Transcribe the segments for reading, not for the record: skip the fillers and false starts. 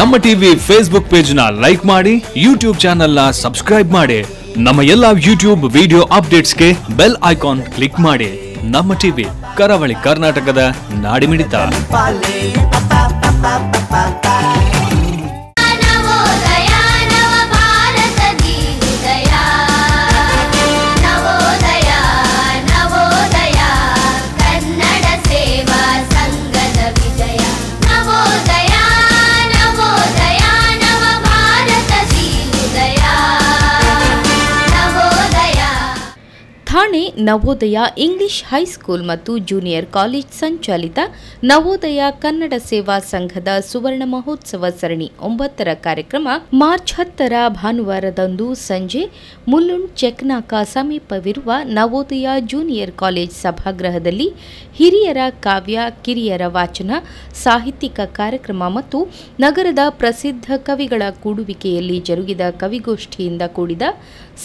ನಮ್ಮ TV Facebook page ನ like ಮಾಡಿ, ಯೂಟ್ಯೂಬ್ ಚಾನೆಲ್ ನ ಸಬ್ಸ್ಕ್ರೈಬ್ ಮಾಡಿ. ನಮ್ಮ ಎಲ್ಲಾ ಯೂಟ್ಯೂಬ್ ವಿಡಿಯೋ ಅಪ್ಡೇಟ್ಸ್ಗೆ ಬೆಲ್ ಐಕಾನ್ ಕ್ಲಿಕ್ ಮಾಡಿ. ನಮ್ಮ ಟಿವಿ ಕರಾವಳಿ ಕರ್ನಾಟಕದ ನಾಡಿಮಿಡಿತ. ಠಾಣೆ ನವೋದಯ ಇಂಗ್ಲಿಷ್ ಹೈಸ್ಕೂಲ್ ಮತ್ತು ಜೂನಿಯರ್ ಕಾಲೇಜ್ ಸಂಚಾಲಿತ ನವೋದಯ ಕನ್ನಡ ಸೇವಾ ಸಂಘದ ಸುವರ್ಣ ಮಹೋತ್ಸವ ಸರಣಿ 9ರ ಕಾರ್ಯಕ್ರಮ ಮಾರ್ಚ್ 10ರ ಭಾನುವಾರದಂದು ಸಂಜೆ ಮುಲ್ಲುಂಡ್ ಚೆಕ್ನಾಕ ಸಮೀಪವಿರುವ ನವೋದಯ ಜೂನಿಯರ್ ಕಾಲೇಜ್ ಸಭಾಗೃಹದಲ್ಲಿ ಹಿರಿಯರ ಕಾವ್ಯ, ಕಿರಿಯರ ವಾಚನ, ಸಾಹಿತ್ಯಿಕ ಕಾರ್ಯಕ್ರಮ ಮತ್ತು ನಗರದ ಪ್ರಸಿದ್ಧ ಕವಿಗಳ ಕೂಡುವಿಕೆಯಲ್ಲಿ ಜರುಗಿದ ಕವಿಗೋಷ್ಠಿಯಿಂದ ಕೂಡಿದ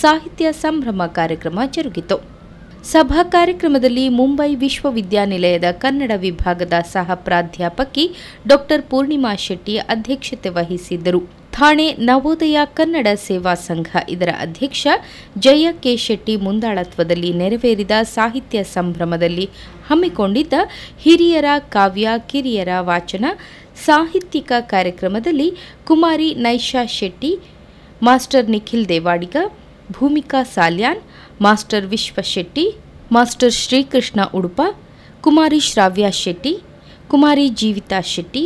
ಸಾಹಿತ್ಯ ಸಂಭ್ರಮ ಕಾರ್ಯಕ್ರಮ ಜರುಗಿತು. ಸಭಾ ಕಾರ್ಯಕ್ರಮದಲ್ಲಿ ಮುಂಬೈ ವಿಶ್ವವಿದ್ಯಾನಿಲಯದ ಕನ್ನಡ ವಿಭಾಗದ ಸಹ ಪ್ರಾಧ್ಯಾಪಕಿ ಡಾ ಪೂರ್ಣಿಮಾ ಶೆಟ್ಟಿ ಅಧ್ಯಕ್ಷತೆ ವಹಿಸಿದ್ದರು. ಠಾಣೆ ನವೋದಯ ಕನ್ನಡ ಸೇವಾ ಸಂಘ ಇದರ ಅಧ್ಯಕ್ಷ ಜಯ ಕೆ ಶೆಟ್ಟಿ ಮುಂದಾಳತ್ವದಲ್ಲಿ ನೆರವೇರಿದ ಸಾಹಿತ್ಯ ಸಂಭ್ರಮದಲ್ಲಿ ಹಮ್ಮಿಕೊಂಡಿದ್ದ ಹಿರಿಯರ ಕಾವ್ಯ, ಕಿರಿಯರ ವಾಚನ, ಸಾಹಿತ್ಯಿಕ ಕಾರ್ಯಕ್ರಮದಲ್ಲಿ Kumari Naisha Shetty, master Nikhil Devadiga, Bhoomika Salian, master Vishwashetty, master Shrikrishna Udupa, Kumari Shravya Shetty, Kumari Jeevitha Shetty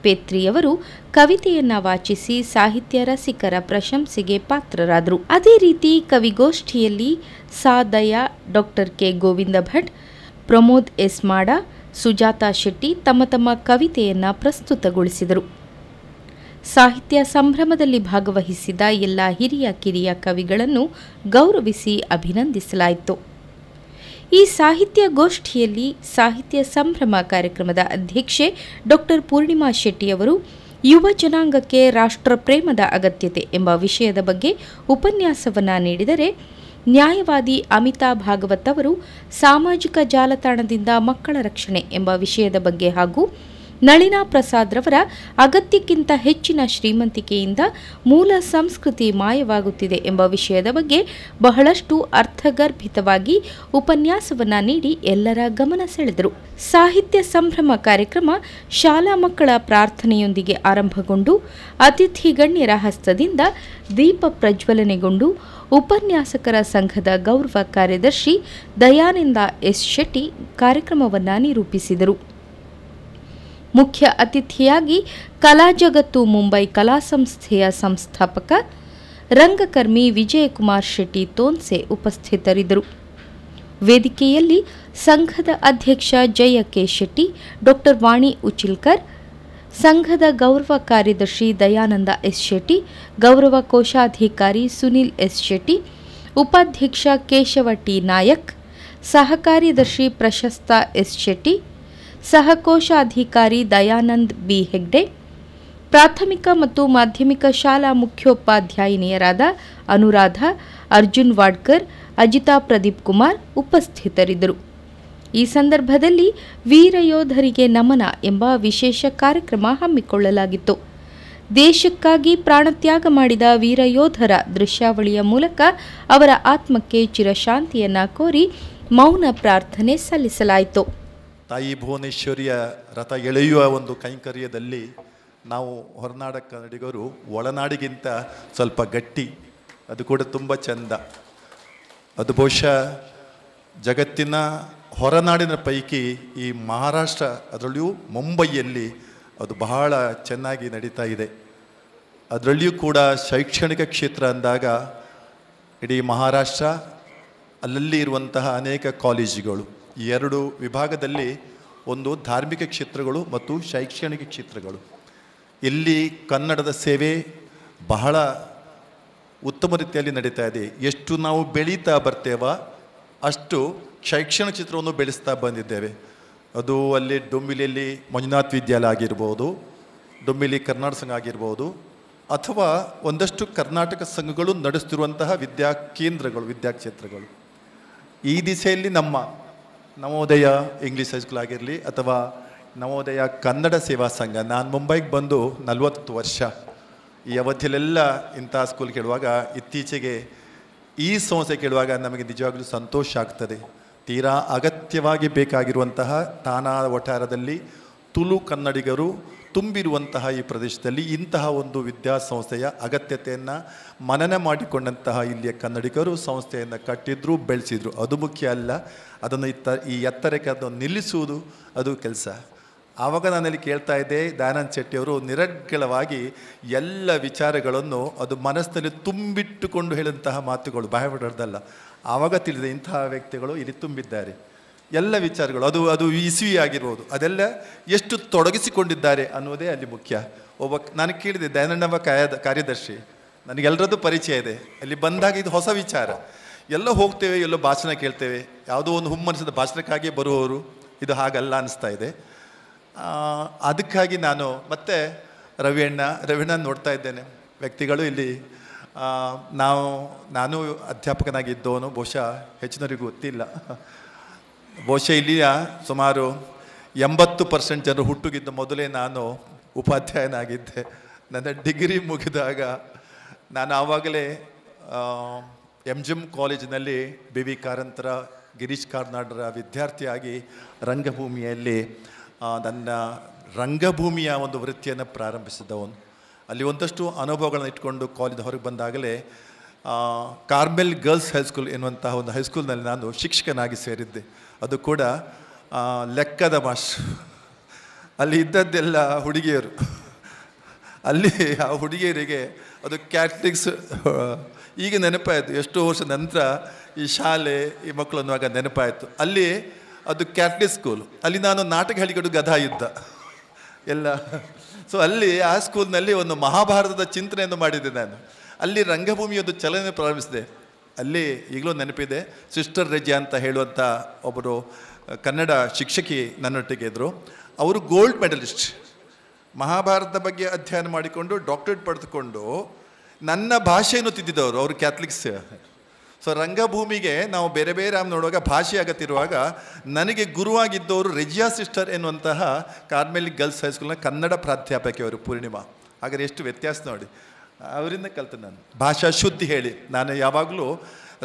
ಪೇತ್ರಿಯವರು ಕವಿತೆಯನ್ನ ವಾಚಿಸಿ ಸಾಹಿತ್ಯ ರಸಿಕರ ಪ್ರಶಂಸೆಗೆ ಪಾತ್ರರಾದರು. ಅದೇ ರೀತಿ ಕವಿಗೋಷ್ಠಿಯಲ್ಲಿ ಸಾದಯ, ಡಾ ಕೆ ಗೋವಿಂದ ಭಟ್, ಪ್ರಮೋದ್ ಎಸ್ ಮಾಡ, ಸುಜಾತಾ ಶೆಟ್ಟಿ ತಮ್ಮ ತಮ್ಮ ಕವಿತೆಯನ್ನ ಪ್ರಸ್ತುತಗೊಳಿಸಿದರು. ಸಾಹಿತ್ಯ ಸಂಭ್ರಮದಲ್ಲಿ ಭಾಗವಹಿಸಿದ ಎಲ್ಲ ಹಿರಿಯ ಕಿರಿಯ ಕವಿಗಳನ್ನು ಗೌರವಿಸಿ ಅಭಿನಂದಿಸಲಾಯಿತು. ಈ ಸಾಹಿತ್ಯ ಗೋಷ್ಠಿಯಲ್ಲಿ ಸಾಹಿತ್ಯ ಸಂಭ್ರಮ ಕಾರ್ಯಕ್ರಮದ ಅಧ್ಯಕ್ಷೆ ಡಾ ಪೂರ್ಣಿಮಾ ಶೆಟ್ಟಿಯವರು ಯುವ ಜನಾಂಗಕ್ಕೆ ರಾಷ್ಟ್ರಪ್ರೇಮದ ಅಗತ್ಯತೆ ಎಂಬ ವಿಷಯದ ಬಗ್ಗೆ ಉಪನ್ಯಾಸವನ್ನ ನೀಡಿದರೆ, ನ್ಯಾಯವಾದಿ ಅಮಿತಾ ಭಾಗವತ್ ಅವರು ಸಾಮಾಜಿಕ ಜಾಲತಾಣದಿಂದ ಮಕ್ಕಳ ರಕ್ಷಣೆ ಎಂಬ ವಿಷಯದ ಬಗ್ಗೆ ಹಾಗೂ ನಳಿನಾ ಪ್ರಸಾದ್ ರವರ ಅಗತ್ಯಕ್ಕಿಂತ ಹೆಚ್ಚಿನ ಶ್ರೀಮಂತಿಕೆಯಿಂದ ಮೂಲ ಸಂಸ್ಕೃತಿ ಮಾಯವಾಗುತ್ತಿದೆ ಎಂಬ ವಿಷಯದ ಬಗ್ಗೆ ಬಹಳಷ್ಟು ಅರ್ಥಗರ್ಭಿತವಾಗಿ ಉಪನ್ಯಾಸವನ್ನ ನೀಡಿ ಎಲ್ಲರ ಗಮನ ಸೆಳೆದರು. ಸಾಹಿತ್ಯ ಸಂಭ್ರಮ ಕಾರ್ಯಕ್ರಮ ಶಾಲಾ ಮಕ್ಕಳ ಪ್ರಾರ್ಥನೆಯೊಂದಿಗೆ ಆರಂಭಗೊಂಡು ಅತಿಥಿ ಗಣ್ಯರ ಹಸ್ತದಿಂದ ದೀಪ ಪ್ರಜ್ವಲನೆಗೊಂಡು ಉಪನ್ಯಾಸಕರ ಸಂಘದ ಗೌರವ ಕಾರ್ಯದರ್ಶಿ ದಯಾನಂದ ಎಸ್ ಶೆಟ್ಟಿ ಕಾರ್ಯಕ್ರಮವನ್ನು ನಿರೂಪಿಸಿದರು. ಮುಖ್ಯ ಅತಿಥಿಯಾಗಿ ಕಲಾ ಜಗತ್ತು ಮುಂಬೈ ಕಲಾ ಸಂಸ್ಥೆಯ ಸಂಸ್ಥಾಪಕ ರಂಗಕರ್ಮಿ ವಿಜಯಕುಮಾರ್ ಶೆಟ್ಟಿ ತೋನ್ಸೆ ಉಪಸ್ಥಿತರಿದ್ದರು. ವೇದಿಕೆಯಲ್ಲಿ ಸಂಘದ ಅಧ್ಯಕ್ಷ ಜಯ ಕೆ ಶೆಟ್ಟಿ, ಡಾ ವಾಣಿ ಉಚಿಲ್ಕರ್, ಸಂಘದ ಗೌರವ ಕಾರ್ಯದರ್ಶಿ ದಯಾನಂದ ಎಸ್ ಶೆಟ್ಟಿ, ಗೌರವ ಕೋಶಾಧಿಕಾರಿ ಸುನಿಲ್ ಎಸ್ ಶೆಟ್ಟಿ, ಉಪಾಧ್ಯಕ್ಷ ಕೇಶವ ಟಿ ನಾಯಕ್, ಸಹ ಕಾರ್ಯದರ್ಶಿ ಪ್ರಶಸ್ತ ಎಸ್ ಶೆಟ್ಟಿ, ಸಹಕೋಶಾಧಿಕಾರಿ ದಯಾನಂದ್ ಬಿ ಹೆಗ್ಡೆ, ಪ್ರಾಥಮಿಕ ಮತ್ತು ಮಾಧ್ಯಮಿಕ ಶಾಲಾ ಮುಖ್ಯೋಪಾಧ್ಯಾಯಿನಿಯರಾದ ಅನುರಾಧ, ಅರ್ಜುನ್ ವಾಡ್ಕರ್, ಅಜಿತಾ ಪ್ರದೀಪ್ ಕುಮಾರ್ ಉಪಸ್ಥಿತರಿದ್ದರು. ಈ ಸಂದರ್ಭದಲ್ಲಿ ವೀರಯೋಧರಿಗೆ ನಮನ ಎಂಬ ವಿಶೇಷ ಕಾರ್ಯಕ್ರಮ ಹಮ್ಮಿಕೊಳ್ಳಲಾಗಿತ್ತು. ದೇಶಕ್ಕಾಗಿ ಪ್ರಾಣತ್ಯಾಗ ಮಾಡಿದ ವೀರಯೋಧರ ದೃಶ್ಯಾವಳಿಯ ಮೂಲಕ ಅವರ ಆತ್ಮಕ್ಕೆ ಚಿರಶಾಂತಿಯನ್ನ ಕೋರಿ ಮೌನ ಪ್ರಾರ್ಥನೆ ಸಲ್ಲಿಸಲಾಯಿತು. ತಾಯಿ ಭುವನೇಶ್ವರಿಯ ರಥ ಎಳೆಯುವ ಒಂದು ಕೈಂಕರ್ಯದಲ್ಲಿ ನಾವು ಹೊರನಾಡ ಕನ್ನಡಿಗರು ಒಳನಾಡಿಗಿಂತ ಸ್ವಲ್ಪ ಗಟ್ಟಿ, ಅದು ಕೂಡ ತುಂಬ ಚೆಂದ. ಅದು ಬಹುಶಃ ಜಗತ್ತಿನ ಹೊರನಾಡಿನ ಪೈಕಿ ಈ ಮಹಾರಾಷ್ಟ್ರ, ಅದರಲ್ಲಿಯೂ ಮುಂಬೈಯಲ್ಲಿ ಅದು ಬಹಳ ಚೆನ್ನಾಗಿ ನಡೀತಾ ಇದೆ. ಅದರಲ್ಲಿಯೂ ಕೂಡ ಶೈಕ್ಷಣಿಕ ಕ್ಷೇತ್ರ ಅಂದಾಗ ಇಡೀ ಮಹಾರಾಷ್ಟ್ರ, ಅಲ್ಲಲ್ಲಿ ಇರುವಂತಹ ಅನೇಕ ಕಾಲೇಜುಗಳು, ಈ ಎರಡು ವಿಭಾಗದಲ್ಲಿ ಒಂದು ಧಾರ್ಮಿಕ ಕ್ಷೇತ್ರಗಳು ಮತ್ತು ಶೈಕ್ಷಣಿಕ ಕ್ಷೇತ್ರಗಳು. ಇಲ್ಲಿ ಕನ್ನಡದ ಸೇವೆ ಬಹಳ ಉತ್ತಮ ರೀತಿಯಲ್ಲಿ ನಡೀತಾ ಇದೆ. ಎಷ್ಟು ನಾವು ಬೆಳೀತಾ ಬರ್ತೇವ ಅಷ್ಟು ಶೈಕ್ಷಣಿಕ ಕ್ಷೇತ್ರವನ್ನು ಬೆಳೆಸ್ತಾ ಬಂದಿದ್ದೇವೆ. ಅದು ಅಲ್ಲಿ ಡೊಂಬಿಲಿಯಲ್ಲಿ ಮಂಜುನಾಥ್ ವಿದ್ಯಾಲಯ ಆಗಿರ್ಬೋದು, ಡೊಂಬಿಲಿ ಕರ್ನಾಟಕ ಸಂಘ ಆಗಿರ್ಬೋದು, ಅಥವಾ ಒಂದಷ್ಟು ಕರ್ನಾಟಕ ಸಂಘಗಳು ನಡೆಸ್ತಿರುವಂತಹ ವಿದ್ಯಾ ಕೇಂದ್ರಗಳು, ವಿದ್ಯಾಕ್ಷೇತ್ರಗಳು. ಈ ದಿಸೆಯಲ್ಲಿ ನಮ್ಮ ನವೋದಯ ಇಂಗ್ಲೀಷ್ ಹೈಸ್ಕೂಲ್ ಆಗಿರಲಿ ಅಥವಾ ನವೋದಯ ಕನ್ನಡ ಸೇವಾ ಸಂಘ. ನಾನು ಮುಂಬೈಗೆ ಬಂದು 40 ವರ್ಷ. ಈ ಅವಧಿಯಲ್ಲೆಲ್ಲ ಇಂಥ ಸ್ಕೂಲ್ ಕೇಳುವಾಗ, ಇತ್ತೀಚೆಗೆ ಈ ಸಂಸ್ಥೆ ಕೇಳುವಾಗ ನಮಗೆ ನಿಜವಾಗಲೂ ಸಂತೋಷ ಆಗ್ತದೆ. ತೀರಾ ಅಗತ್ಯವಾಗಿ ಬೇಕಾಗಿರುವಂತಹ ತಾನಾ ವಠಾರದಲ್ಲಿ ತುಳು ಕನ್ನಡಿಗರು ತುಂಬಿರುವಂತಹ ಈ ಪ್ರದೇಶದಲ್ಲಿ ಇಂತಹ ಒಂದು ವಿದ್ಯಾಸಂಸ್ಥೆಯ ಅಗತ್ಯತೆಯನ್ನು ಮನನ ಮಾಡಿಕೊಂಡಂತಹ ಇಲ್ಲಿಯ ಕನ್ನಡಿಗರು ಸಂಸ್ಥೆಯನ್ನು ಕಟ್ಟಿದ್ರು, ಬೆಳೆಸಿದ್ರು. ಅದು ಮುಖ್ಯ ಅಲ್ಲ, ಅದನ್ನು ಈ ಎತ್ತರಕ್ಕೆ ಅದನ್ನು ನಿಲ್ಲಿಸುವುದು ಅದು ಕೆಲಸ. ಆವಾಗ ನಾನಲ್ಲಿ ಕೇಳ್ತಾ ಇದ್ದೆ, ದಯಾನಂದ ಶೆಟ್ಟಿಯವರು ನಿರರ್ಗಳವಾಗಿ ಎಲ್ಲ ವಿಚಾರಗಳನ್ನು ಅದು ಮನಸ್ಸಿನಲ್ಲಿ ತುಂಬಿಟ್ಟುಕೊಂಡು ಹೇಳಿದಂತಹ ಮಾತುಗಳು ಬಾಯ್ಬಿಡೋದಲ್ಲ. ಆವಾಗ ತಿಳಿದೆ ಇಂತಹ ವ್ಯಕ್ತಿಗಳು ಇಲ್ಲಿ ತುಂಬಿದ್ದಾರೆ. ಎಲ್ಲ ವಿಚಾರಗಳು ಅದು ಇಸುವಿ ಆಗಿರ್ಬೋದು, ಅದೆಲ್ಲ ಎಷ್ಟು ತೊಡಗಿಸಿಕೊಂಡಿದ್ದಾರೆ ಅನ್ನೋದೇ ಅಲ್ಲಿ ಮುಖ್ಯ. ನಾನು ಕೇಳಿದೆ, ದಯಾನಂದವ ಕಾರ್ಯದರ್ಶಿ, ನನಗೆಲ್ಲರದ್ದು ಪರಿಚಯ ಇದೆ. ಅಲ್ಲಿ ಬಂದಾಗ ಇದು ಹೊಸ ವಿಚಾರ. ಎಲ್ಲ ಹೋಗ್ತೇವೆ, ಎಲ್ಲೋ ಭಾಷಣ ಕೇಳ್ತೇವೆ, ಯಾವುದೋ ಒಂದು ಹುಮ್ಮನಿಸಿದ ಭಾಷಣಕ್ಕಾಗಿಯೇ ಬರುವವರು. ಇದು ಹಾಗಲ್ಲ ಅನಿಸ್ತಾ ಇದೆ. ಅದಕ್ಕಾಗಿ ನಾನು ಮತ್ತೆ ರವಿಯಣ್ಣ ನೋಡ್ತಾ ಇದ್ದೇನೆ. ವ್ಯಕ್ತಿಗಳು ಇಲ್ಲಿ ನಾನು ಅಧ್ಯಾಪಕನಾಗಿದ್ದವನು, ಬಹುಶಃ ಹೆಚ್ಚಿನವರಿಗೂ ಗೊತ್ತಿಲ್ಲ. ಬಹುಶಃ ಇಲ್ಲಿಯ ಸುಮಾರು 80% ಜನರು ಹುಟ್ಟುಗಿದ್ದ ಮೊದಲೇ ನಾನು ಉಪಾಧ್ಯಾಯನಾಗಿದ್ದೆ. ನನ್ನ ಡಿಗ್ರಿ ಮುಗಿದಾಗ ನಾನು ಆವಾಗಲೇ MGM ಕಾಲೇಜಿನಲ್ಲಿ BV ಕಾರಂತರ, ಗಿರೀಶ್ ಕಾರ್ನಾಡ್ರ ವಿದ್ಯಾರ್ಥಿಯಾಗಿ ರಂಗಭೂಮಿಯಲ್ಲಿ ನನ್ನ ರಂಗಭೂಮಿಯ ಒಂದು ವೃತ್ತಿಯನ್ನು ಪ್ರಾರಂಭಿಸಿದವನು. ಅಲ್ಲಿ ಒಂದಷ್ಟು ಅನುಭವಗಳನ್ನು ಇಟ್ಕೊಂಡು ಕಾಲೇಜ್ ಹೊರಗೆ ಬಂದಾಗಲೇ ಕಾರ್ಮೆಲ್ ಗರ್ಲ್ಸ್ ಹೈಸ್ಕೂಲ್ ಎನ್ನುವಂತಹ ಒಂದು ಹೈಸ್ಕೂಲ್ನಲ್ಲಿ ನಾನು ಶಿಕ್ಷಕನಾಗಿ ಸೇರಿದ್ದೆ. ಅದು ಕೂಡ ಲೆಕ್ಕದ ಮಾಸ್ಟರ್. ಅಲ್ಲಿ ಇದ್ದದ್ದೆಲ್ಲ ಹುಡುಗಿಯರು. ಅಲ್ಲಿ ಆ ಹುಡುಗಿಯರಿಗೆ ಅದು ಕ್ಯಾಥಲಿಕ್ಸ್ ಈಗ ನೆನಪಾಯಿತು. ಎಷ್ಟೋ ವರ್ಷ ನಂತರ ಈ ಶಾಲೆ, ಈ ಮಕ್ಕಳು ಅನ್ನುವಾಗ ನೆನಪಾಯಿತು. ಅಲ್ಲಿ ಅದು ಕ್ಯಾಥಲಿಕ್ ಸ್ಕೂಲ್. ಅಲ್ಲಿ ನಾನು ನಾಟಕ ಹೇಳಿಕೊಡು ಗದಾ ಯುದ್ಧ ಎಲ್ಲ. ಸೊ ಅಲ್ಲಿ ಆ ಸ್ಕೂಲ್ನಲ್ಲಿ ಒಂದು ಮಹಾಭಾರತದ ಚಿಂತನೆಯನ್ನು ಮಾಡಿದ್ದೆ ನಾನು. ಅಲ್ಲಿ ರಂಗಭೂಮಿಯೊಂದು ಚಲನೆ ಪ್ರಾರಂಭಿಸಿದೆ. ಅಲ್ಲಿ ಈಗಲೂ ನೆನಪಿದೆ, ಸಿಸ್ಟರ್ ರೆಜಿಯಾ ಅಂತ ಹೇಳುವಂಥ ಒಬ್ಬರು ಕನ್ನಡ ಶಿಕ್ಷಕಿ ನನ್ನೊಟ್ಟಿಗೆ ಇದ್ದರು. ಅವರು ಗೋಲ್ಡ್ ಮೆಡಲಿಸ್ಟ್. ಮಹಾಭಾರತದ ಬಗ್ಗೆ ಅಧ್ಯಯನ ಮಾಡಿಕೊಂಡು ಡಾಕ್ಟರೇಟ್ ಪಡೆದುಕೊಂಡು ನನ್ನ ಭಾಷೆಯನ್ನು ತಿದ್ದಿದ್ದವರು. ಅವರು ಕ್ಯಾಥಲಿಕ್ಸ್. ಸೊ ರಂಗಭೂಮಿಗೆ ನಾವು ಬೇರೆ ಬೇರೆ ನೋಡುವಾಗ ಭಾಷೆ ಆಗತ್ತಿರುವಾಗ ನನಗೆ ಗುರುವಾಗಿದ್ದವರು ರೆಜಿಯಾ ಸಿಸ್ಟರ್ ಎನ್ನುವಂತಹ ಕಾರ್ಮೆಲ್ ಗರ್ಲ್ಸ್ ಹೈಸ್ಕೂಲ್ನ ಕನ್ನಡ ಪ್ರಾಧ್ಯಾಪಕಿಯವರು, ಪೂರ್ಣಿಮಾ. ಹಾಗಾದ್ರೆ ಎಷ್ಟು ವ್ಯತ್ಯಾಸ ನೋಡಿ. ಅವರಿಂದ ಕಲಿತೆ ನಾನು ಭಾಷಾ ಶುದ್ಧಿ ಹೇಳಿ. ನಾನು ಯಾವಾಗಲೂ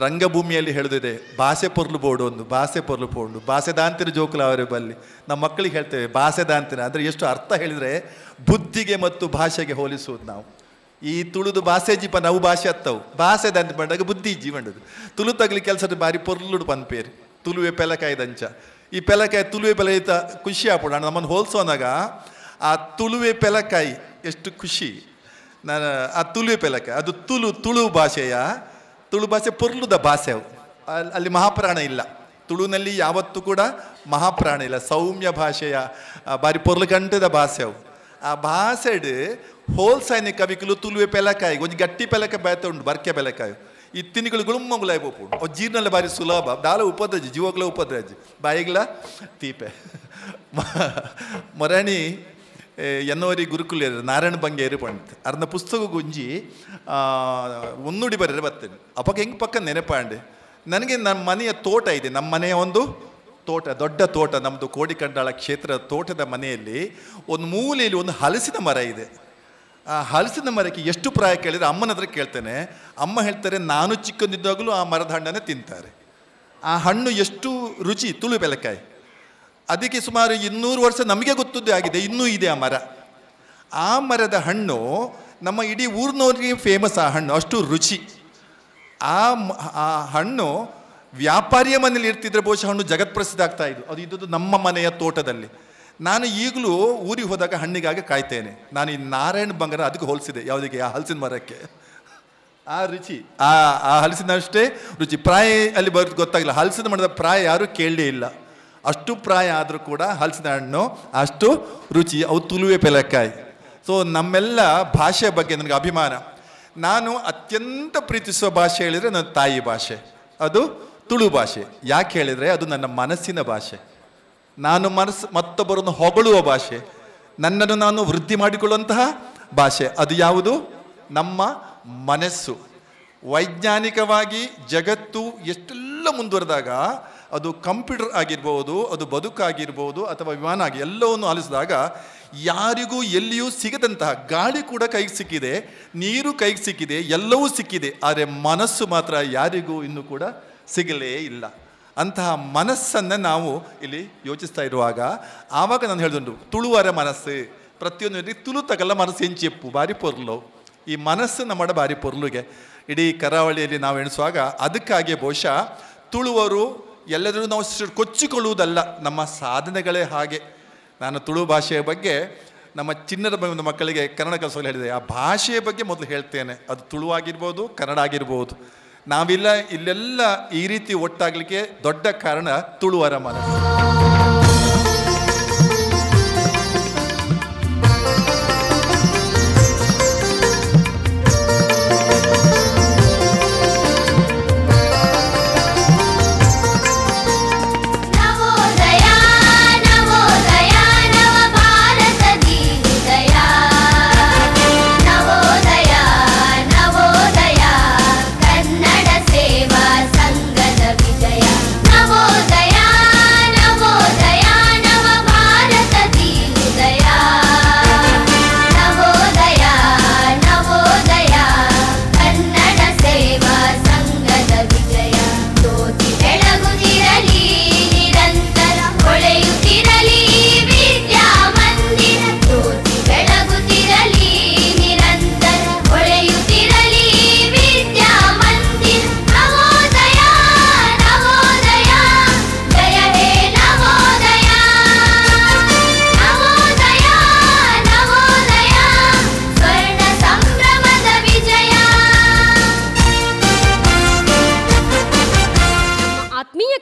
ರಂಗಭೂಮಿಯಲ್ಲಿ ಹೇಳೋದಿದೆ, ಭಾಷೆ ಪೊರ್ಲು ಬೋರ್ಡು ಒಂದು, ಭಾಷೆ ಪೊರ್ಲು ಬೋರ್ಡು, ಭಾಷೆ ದಾಂತಿನ ಜೋಕುಲ ಅವರೇ ಬಲ್ಲಿ. ನಮ್ಮ ಮಕ್ಕಳಿಗೆ ಹೇಳ್ತೇವೆ ಭಾಷೆ ದಾಂತಿನ ಅಂದರೆ ಎಷ್ಟು ಅರ್ಥ ಹೇಳಿದರೆ ಬುದ್ಧಿಗೆ ಮತ್ತು ಭಾಷೆಗೆ ಹೋಲಿಸುವುದು. ನಾವು ಈ ತುಳುದು ಭಾಷೆ ಜೀಪ ನಾವು ಭಾಷೆ ಹತ್ತವು, ಭಾಷೆ ದಾಂತಿ ಬಂದಾಗ ಬುದ್ಧಿ ಇಜ್ಜಿ ಬಂಡದು. ತುಳು ತಗಲಿ ಕೆಲಸದ ಬಾರಿ ಪೊರ್ಲುಡು ಪನ್ಪೇರಿ, ತುಳುವೆ ಪೆಲಕಾಯಿ ದಂಚ. ಈ ಪೆಲಕಾಯಿ ತುಳುವೆ ಪೆಲ ಈತ ಖುಷಿ ಆಗ್ಬಿಡ. ನಮ್ಮನ್ನು ಹೋಲಿಸೋನಾಗ ಆ ತುಳುವೆ ಪೆಲಕಾಯಿ ಎಷ್ಟು ಖುಷಿ. ನಾನು ಆ ತುಳುವೆ ಪೆಲಕಾಯಿ ಅದು ತುಳು ಭಾಷೆಯ, ತುಳು ಭಾಷೆ ಪೊರ್ಲುದ ಭಾಷೆ. ಅಲ್ಲಿ ಮಹಾಪ್ರಾಣ ಇಲ್ಲ. ತುಳುನಲ್ಲಿ ಯಾವತ್ತೂ ಕೂಡ ಮಹಾಪ್ರಾಣ ಇಲ್ಲ. ಸೌಮ್ಯ ಭಾಷೆಯ ಬಾರಿ ಪೊರ್ಲು ಗಂಟದ ಭಾಷೆ ಅವು. ಆ ಭಾಷೆಡ್ ಹೋಲ್ಸೈನೆ ಕವಿಕಲು ತುಳುವೆ ಪೆಲಕಾಯಿ ಒಂದು ಗಟ್ಟಿ ಪೆಲಕಾಯಿ ಬಾಯ್ತ ಉಂಟು, ಬರ್ಕೆ ಬೆಲಕಾಯಿ. ಈ ತಿನ್ನಿಗಳು ಗುಳುಮ್ಮಗುಲಾಯಿ ಬೋಪುಂಡು. ಅವು ಜೀರ್ಣಲ್ಲ ಬಾರಿ ಸುಲಭ. ದಾಲ ಉಪದ್ರಜಿ, ಜೀವಗಳ ಉಪದ್ರಜಿ, ಬಾಯಿಗಳ ತೀಪೆ. ಮೊರಣಿ ಎನ್ನೋರಿ ಗುರುಕುಲಿಯರು ನಾರಾಯಣ ಬಂಗೇರು ಪಂಡಿತ್ ಅರ್ನ ಪುಸ್ತಕ ಗುಂಜಿ ಒನ್ನುಡಿ ಬರೀರೆ ಬರ್ತೇನೆ. ಅವಾಗ ಹೆಂಗೆ ಪಕ್ಕ ನೆನಪಾಂಡೆ ನನಗೆ. ನಮ್ಮ ಮನೆಯ ತೋಟ ಇದೆ, ನಮ್ಮ ಮನೆಯ ಒಂದು ತೋಟ, ದೊಡ್ಡ ತೋಟ ನಮ್ಮದು ಕೋಡಿಕಂಡಾಳ ಕ್ಷೇತ್ರ. ತೋಟದ ಮನೆಯಲ್ಲಿ ಒಂದು ಮೂಲೆಯಲ್ಲಿ ಒಂದು ಹಲಸಿನ ಮರ ಇದೆ. ಆ ಹಲಸಿನ ಮರಕ್ಕೆ ಎಷ್ಟು ಪ್ರಾಯ ಕೇಳಿದರೆ ಅಮ್ಮನ ಹತ್ರ ಕೇಳ್ತೇನೆ. ಅಮ್ಮ ಹೇಳ್ತಾರೆ, ನಾನು ಚಿಕ್ಕಂದಿದ್ದಾಗಲೂ ಆ ಮರದ ಹಣ್ಣನ್ನೇ ತಿಂತಾರೆ. ಆ ಹಣ್ಣು ಎಷ್ಟು ರುಚಿ, ತುಳು ಬೆಲಕಾಯಿ. ಅದಕ್ಕೆ ಸುಮಾರು 200 ವರ್ಷ ನಮಗೆ ಗೊತ್ತದ್ದೇ ಆಗಿದೆ, ಇನ್ನೂ ಇದೆ ಆ ಮರ. ಆ ಮರದ ಹಣ್ಣು ನಮ್ಮ ಇಡೀ ಊರಿನವ್ರಿಗೆ ಫೇಮಸ್. ಆ ಹಣ್ಣು ಅಷ್ಟು ರುಚಿ. ಆ ಹಣ್ಣು ವ್ಯಾಪಾರಿಯ ಮನೇಲಿ ಇರ್ತಿದ್ರೆ ಬಹುಶಃ ಹಣ್ಣು ಜಗತ್ಪ್ರಸಿದ್ಧ ಆಗ್ತಾ ಇದ್ದು. ಅದು ಇದ್ದದ್ದು ನಮ್ಮ ಮನೆಯ ತೋಟದಲ್ಲಿ. ನಾನು ಈಗಲೂ ಊರಿಗೆ ಹೋದಾಗ ಹಣ್ಣಿಗಾಗಿ ಕಾಯ್ತೇನೆ. ನಾನು ಈ ನಾರಾಯಣ ಬಂಗಾರ ಅದಕ್ಕೆ ಹೋಲಿಸಿದೆ. ಯಾವುದಕ್ಕೆ? ಆ ಹಲಸಿನ ಮರಕ್ಕೆ. ಆ ರುಚಿ, ಆ ಹಲಸಿನ ಅಷ್ಟೇ ರುಚಿ. ಪ್ರಾಯ ಅಲ್ಲಿ ಬರೋದು ಗೊತ್ತಾಗಿಲ್ಲ. ಹಲಸಿನ ಮರದ ಪ್ರಾಯ ಯಾರೂ ಕೇಳಲೇ ಇಲ್ಲ. ಅಷ್ಟು ಪ್ರಾಯ ಆದರೂ ಕೂಡ ಹಲಸಿನ ಹಣ್ಣು ಅಷ್ಟು ರುಚಿ. ಅವು ತುಳುವೆ ಪೆಲಕಾಯಿ. ಸೊ ನಮ್ಮೆಲ್ಲ ಭಾಷೆಯ ಬಗ್ಗೆ ನನಗೆ ಅಭಿಮಾನ. ನಾನು ಅತ್ಯಂತ ಪ್ರೀತಿಸುವ ಭಾಷೆ ಹೇಳಿದರೆ ನನ್ನ ತಾಯಿ ಭಾಷೆ, ಅದು ತುಳು ಭಾಷೆ. ಯಾಕೆ ಹೇಳಿದರೆ ಅದು ನನ್ನ ಮನಸ್ಸಿನ ಭಾಷೆ. ನಾನು ಮತ್ತೊಬ್ಬರನ್ನು ಹೊಗಳುವ ಭಾಷೆ, ನನ್ನನ್ನು ನಾನು ವೃದ್ಧಿ ಮಾಡಿಕೊಳ್ಳುವಂತಹ ಭಾಷೆ. ಅದು ಯಾವುದು? ನಮ್ಮ ಮನಸ್ಸು. ವೈಜ್ಞಾನಿಕವಾಗಿ ಜಗತ್ತು ಎಷ್ಟೆಲ್ಲ ಮುಂದುವರೆದಾಗ ಅದು ಕಂಪ್ಯೂಟರ್ ಆಗಿರ್ಬೋದು, ಅದು ಬದುಕಾಗಿರ್ಬೋದು, ಅಥವಾ ವಿಮಾನ ಆಗಿ ಎಲ್ಲವನ್ನು ಆಲಿಸಿದಾಗ ಯಾರಿಗೂ ಎಲ್ಲಿಯೂ ಸಿಗದಂತಹ ಗಾಳಿ ಕೂಡ ಕೈಗೆ ಸಿಕ್ಕಿದೆ, ನೀರು ಕೈಗೆ ಸಿಕ್ಕಿದೆ, ಎಲ್ಲವೂ ಸಿಕ್ಕಿದೆ. ಆದರೆ ಮನಸ್ಸು ಮಾತ್ರ ಯಾರಿಗೂ ಇನ್ನೂ ಕೂಡ ಸಿಗಲೇ ಇಲ್ಲ. ಅಂತಹ ಮನಸ್ಸನ್ನು ನಾವು ಇಲ್ಲಿ ಯೋಚಿಸ್ತಾ ಇರುವಾಗ ಆವಾಗ ನಾನು ಹೇಳಿದುಂಟು, ತುಳುವರ ಮನಸ್ಸು ಪ್ರತಿಯೊಂದು ತುಳು ತಗಲ್ಲ ಮನಸ್ಸು ಎಂಚೆಪ್ಪು ಬಾರಿ ಪೊರ್ಲು. ಈ ಮನಸ್ಸು ನಮ್ಮ ಬಾರಿ ಪೊರ್ಲುಗೆ ಇಡೀ ಕರಾವಳಿಯಲ್ಲಿ ನಾವು ಎಣಿಸುವಾಗ ಅದಕ್ಕಾಗಿ ಬಹುಶಃ ತುಳುವರು ಎಲ್ಲರೂ ನಾವು ಕೊಚ್ಚಿಕೊಳ್ಳುವುದಲ್ಲ, ನಮ್ಮ ಸಾಧನೆಗಳೇ ಹಾಗೆ. ನಾನು ತುಳು ಭಾಷೆಯ ಬಗ್ಗೆ ನಮ್ಮ ಚಿನ್ನದ ಮಕ್ಕಳಿಗೆ ಕನ್ನಡ ಕಲಿಸಲು ಹೇಳಿದೆ, ಆ ಭಾಷೆಯ ಬಗ್ಗೆ ಮೊದಲು ಹೇಳ್ತೇನೆ. ಅದು ತುಳು ಆಗಿರ್ಬೋದು, ಕನ್ನಡ ಆಗಿರ್ಬೋದು. ಇಲ್ಲೆಲ್ಲ ಈ ರೀತಿ ಒಟ್ಟಾಗಲಿಕ್ಕೆ ದೊಡ್ಡ ಕಾರಣ ತುಳುವರ ಮನಸ್ಸು.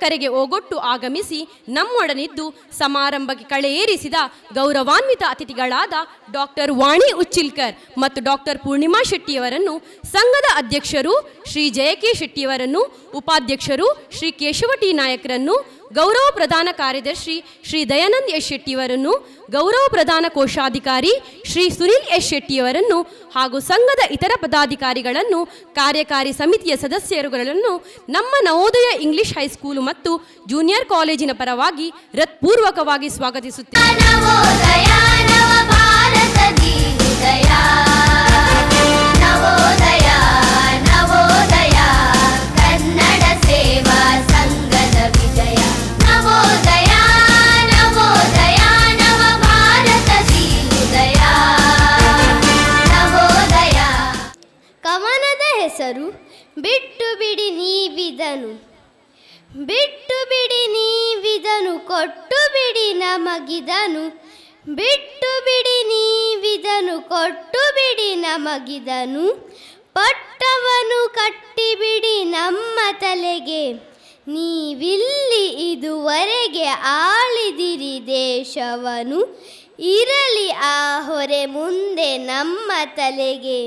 ಕರೆಗೆ ಓಗೊಟ್ಟು ಆಗಮಿಸಿ ನಮ್ಮೊಡನಿದ್ದು ಸಮಾರಂಭಕ್ಕೆ ಕಳೆಯೇರಿಸಿದ ಗೌರವಾನ್ವಿತ ಅತಿಥಿಗಳಾದ ಡಾಕ್ಟರ್ ವಾಣಿ ಉಚ್ಚಿಲ್ಕರ್ ಮತ್ತು ಡಾಕ್ಟರ್ ಪೂರ್ಣಿಮಾ ಶೆಟ್ಟಿಯವರನ್ನು, ಸಂಘದ ಅಧ್ಯಕ್ಷರು ಶ್ರೀ ಜಯಕೆ ಶೆಟ್ಟಿಯವರನ್ನು, ಉಪಾಧ್ಯಕ್ಷರು ಶ್ರೀ ಕೇಶವ ಟಿ ನಾಯಕ್ರನ್ನು, ಗೌರವ ಪ್ರಧಾನ ಕಾರ್ಯದರ್ಶಿ ಶ್ರೀ ದಯಾನಂದ್ ಎಸ್ ಶೆಟ್ಟಿಯವರನ್ನು, ಗೌರವ ಪ್ರಧಾನ ಕೋಶಾಧಿಕಾರಿ ಶ್ರೀ ಸುನಿಲ್ ಎಸ್ ಶೆಟ್ಟಿಯವರನ್ನು ಹಾಗೂ ಸಂಘದ ಇತರ ಪದಾಧಿಕಾರಿಗಳನ್ನು, ಕಾರ್ಯಕಾರಿ ಸಮಿತಿಯ ಸದಸ್ಯರುಗಳನ್ನು ನಮ್ಮ ನವೋದಯ ಇಂಗ್ಲಿಷ್ ಹೈಸ್ಕೂಲು ಮತ್ತು ಜೂನಿಯರ್ ಕಾಲೇಜಿನ ಪರವಾಗಿ ಹೃತ್ಪೂರ್ವಕವಾಗಿ ಸ್ವಾಗತಿಸುತ್ತೇವೆ. ಕವನದ ಹೆಸರು ಬಿಟ್ಟು ಬಿಡಿ ನೀವಿದನು. ಬಿಟ್ಟು ಬಿಡಿ ನೀವಿದನು, ಕೊಟ್ಟು ಬಿಡಿ ನಮಗಿದನು. ಬಿಟ್ಟು ಬಿಡಿ ನೀವಿದನು, ಕೊಟ್ಟು ಬಿಡಿ ನಮಗಿದನು. ಪಟ್ಟವನ್ನು ಕಟ್ಟಿಬಿಡಿ ನಮ್ಮ ತಲೆಗೆ, ನೀವಿಲ್ಲಿ ಇದುವರೆಗೆ ಆಳಿದಿರಿ ದೇಶವನು. ಇರಲಿ ಆ ಹೊರೆ ಮುಂದೆ ನಮ್ಮ ತಲೆಗೆ,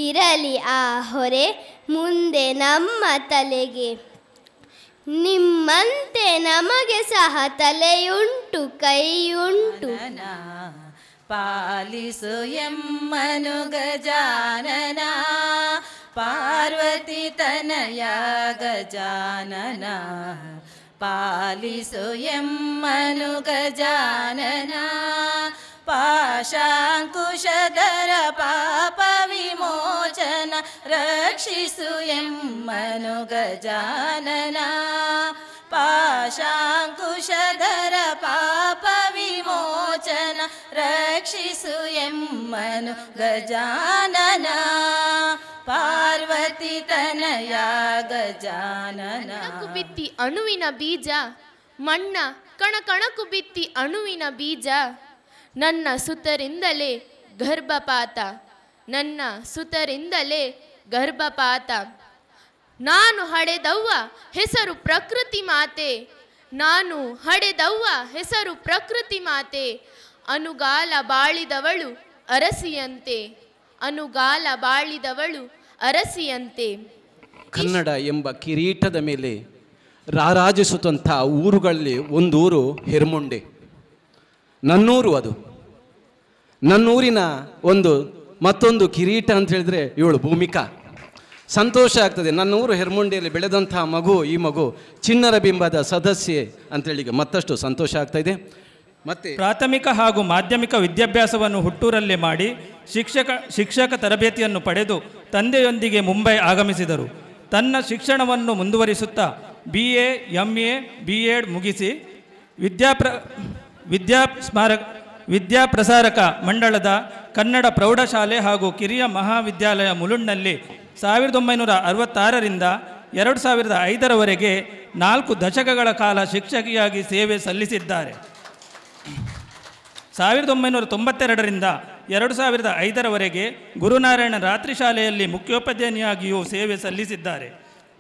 ಇರಲಿ ಆ ಹೊರೆ ಮುಂದೆ ನಮ್ಮ ತಲೆಗೆ. ನಿಮ್ಮಂತೆ ನಮಗೆ ಸಹ ತಲೆಯುಂಟು, ಕೈಯುಂಟು. ಪಾಲಿಸು ಎಮ್ಮನು ಗಜಾನನ, ಪಾರ್ವತಿ ತನಯ ಗಜಾನನ. ಪಾಲಿಸು ಎಮ್ಮನು ಗಜಾನನ, ಪಾಶಾಂಕುಶಧರ ಪಾಪ ವಿಮೋಚನ. ರಕ್ಷಿಸು ಎಮ್ಮನು ಗಜಾನನ, ಪಾಶಾಂಕುಶಧರ ಪಾಪ ವಿಮೋಚನ. ರಕ್ಷಿಸು ಎಮ್ಮನು ಗಜಾನನ, ಪಾರ್ವತಿ ತನಯ ಗಜಾನನ. ಕಣಕು ಬಿತ್ತಿ ಅಣುವಿನ ಬೀಜ ಮಣ್ಣ, ಕಣಕಣಕು ಬಿತ್ತಿ ಅಣುವಿನ ಬೀಜ. ನನ್ನ ಸುತರಿಂದಲೇ ಗರ್ಭಪಾತ, ನನ್ನ ಸುತರಿಂದಲೇ ಗರ್ಭಪಾತ. ನಾನು ಹಡೆದವ್ವ ಹೆಸರು ಪ್ರಕೃತಿ ಮಾತೆ, ನಾನು ಹಡೆದವ್ವ ಹೆಸರು ಪ್ರಕೃತಿ ಮಾತೆ. ಅನುಗಾಲ ಬಾಳಿದವಳು ಅರಸಿಯಂತೆ, ಅನುಗಾಲ ಬಾಳಿದವಳು ಅರಸಿಯಂತೆ. ಕನ್ನಡ ಎಂಬ ಕಿರೀಟದ ಮೇಲೆ ರಾರಾಜಿಸುವಂಥ ಊರುಗಳಲ್ಲಿ ಒಂದೂರು ಹೆರ್ಮೊಂಡೆ. ನನ್ನೂರು ಅದು. ನನ್ನೂರಿನ ಮತ್ತೊಂದು ಕಿರೀಟ ಅಂತ ಹೇಳಿದ್ರೆ ಇವಳು ಭೂಮಿಕಾ. ಸಂತೋಷ ಆಗ್ತದೆ. ನನ್ನ ಊರು ಹೆರ್ಮುಂಡಿಯಲ್ಲಿ ಬೆಳೆದಂತಹ ಮಗು, ಈ ಮಗು ಚಿಣ್ಣರ ಬಿಂಬದ ಸದಸ್ಯೆ ಅಂತೇಳಿ ಮತ್ತಷ್ಟು ಸಂತೋಷ ಆಗ್ತಾಯಿದೆ. ಮತ್ತು ಪ್ರಾಥಮಿಕ ಹಾಗೂ ಮಾಧ್ಯಮಿಕ ವಿದ್ಯಾಭ್ಯಾಸವನ್ನು ಹುಟ್ಟೂರಲ್ಲೇ ಮಾಡಿ ಶಿಕ್ಷಕ ತರಬೇತಿಯನ್ನು ಪಡೆದು ತಂದೆಯೊಂದಿಗೆ ಮುಂಬೈ ಆಗಮಿಸಿದರು. ತನ್ನ ಶಿಕ್ಷಣವನ್ನು ಮುಂದುವರಿಸುತ್ತಾ BA, MA, B.Ed ಮುಗಿಸಿ ವಿದ್ಯಾಪ್ರಸಾರಕ ಮಂಡಳದ ಕನ್ನಡ ಪ್ರೌಢಶಾಲೆ ಹಾಗೂ ಕಿರಿಯ ಮಹಾವಿದ್ಯಾಲಯ ಮುಲುಂಡ್ನಲ್ಲಿ 1966ರಿಂದ 2005ರವರೆಗೆ 4 ದಶಕಗಳ ಕಾಲ ಶಿಕ್ಷಕಿಯಾಗಿ ಸೇವೆ ಸಲ್ಲಿಸಿದ್ದಾರೆ. 1992ರಿಂದ 2005ರವರೆಗೆ ಗುರುನಾರಾಯಣ ರಾತ್ರಿ ಶಾಲೆಯಲ್ಲಿ ಮುಖ್ಯೋಪಾಧ್ಯಾಯಿನಿಯಾಗಿಯೂ ಸೇವೆ ಸಲ್ಲಿಸಿದ್ದಾರೆ.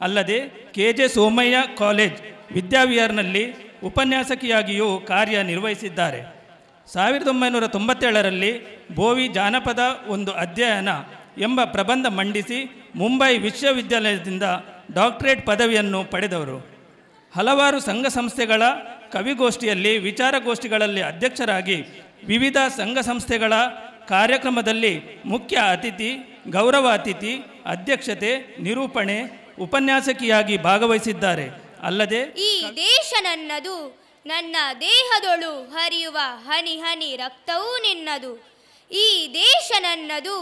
ಅಲ್ಲದೆ KJ ಸೋಮಯ್ಯ ಕಾಲೇಜ್ ವಿದ್ಯಾವಿಹಾರ್ನಲ್ಲಿ ಉಪನ್ಯಾಸಕಿಯಾಗಿಯೂ ಕಾರ್ಯನಿರ್ವಹಿಸಿದ್ದಾರೆ. 1997ರಲ್ಲಿ ಬೋವಿ ಜಾನಪದ ಒಂದು ಅಧ್ಯಯನ ಎಂಬ ಪ್ರಬಂಧ ಮಂಡಿಸಿ ಮುಂಬೈ ವಿಶ್ವವಿದ್ಯಾಲಯದಿಂದ ಡಾಕ್ಟರೇಟ್ ಪದವಿಯನ್ನು ಪಡೆದವರು. ಹಲವಾರು ಸಂಘ ಸಂಸ್ಥೆಗಳ ಕವಿಗೋಷ್ಠಿಯಲ್ಲಿ, ವಿಚಾರಗೋಷ್ಠಿಗಳಲ್ಲಿ ಅಧ್ಯಕ್ಷರಾಗಿ ವಿವಿಧ ಸಂಘ ಸಂಸ್ಥೆಗಳ ಕಾರ್ಯಕ್ರಮದಲ್ಲಿ ಮುಖ್ಯ ಅತಿಥಿ, ಗೌರವ ಅತಿಥಿ, ಅಧ್ಯಕ್ಷತೆ, ನಿರೂಪಣೆ, ಉಪನ್ಯಾಸಕಿಯಾಗಿ ಭಾಗವಹಿಸಿದ್ದಾರೆ. ಅಲ್ಲದೆ ಈ ದೇಶ ನನ್ನದು, ನನ್ನ ದೇಹದೊಳು ಹರಿಯುವ ಹನಿ ಹನಿ ರಕ್ತವೂ ನಿನ್ನದು. ಈ ದೇಶ ನನ್ನದು,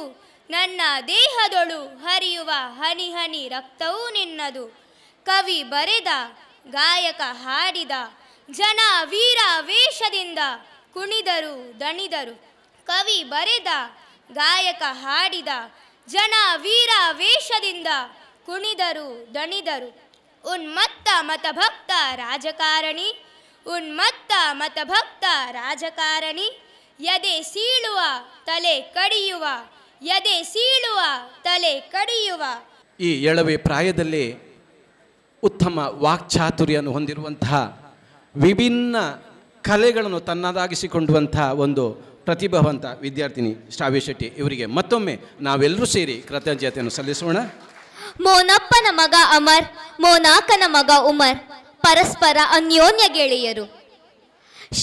ನನ್ನ ದೇಹದೊಳು ಹರಿಯುವ ಹನಿ ಹನಿ ರಕ್ತವೂ ನಿನ್ನದು. ಕವಿ ಬರೆದ, ಗಾಯಕ ಹಾಡಿದ, ಜನ ವೀರ ವೇಷದಿಂದ ಕುಣಿದರು ದಣಿದರು. ಕವಿ ಬರೆದ, ಗಾಯಕ ಹಾಡಿದ, ಜನ ವೀರ ವೇಷದಿಂದ ಕುಣಿದರು ದಣಿದರು. ಉನ್ಮತ್ತ ಮತಭಕ್ತ ರಾಜಕಾರಣಿ, ಉನ್ಮತ್ತ ಮತಭಕ್ತ ರಾಜಕಾರಣಿ, ಎದೆ ಸೀಳುವ ತಲೆ ಕಡಿಯುವ, ಎದೆ ಸೀಳುವ ತಲೆ ಕಡಿಯುವ. ಈ ಎಳವೆ ಪ್ರಾಯದಲ್ಲಿ ಉತ್ತಮ ವಾಕ್ಚಾತುರ್ಯವನ್ನು ಹೊಂದಿರುವಂತಹ, ವಿಭಿನ್ನ ಕಲೆಗಳನ್ನು ತನ್ನದಾಗಿಸಿಕೊಂಡುವಂತಹ ಒಂದು ಪ್ರತಿಭಾವಂತ ವಿದ್ಯಾರ್ಥಿನಿ ಶ್ರಾವ್ಯ ಶೆಟ್ಟಿ ಇವರಿಗೆ ಮತ್ತೊಮ್ಮೆ ನಾವೆಲ್ಲರೂ ಸೇರಿ ಕೃತಜ್ಞತೆಯನ್ನು ಸಲ್ಲಿಸೋಣ. ಮೋನಪ್ಪನ ಮಗ ಅಮರ್, ಮೋನಾಕನ ಮಗ ಉಮರ್ ಪರಸ್ಪರ ಅನ್ಯೋನ್ಯ ಗೆಳೆಯರು.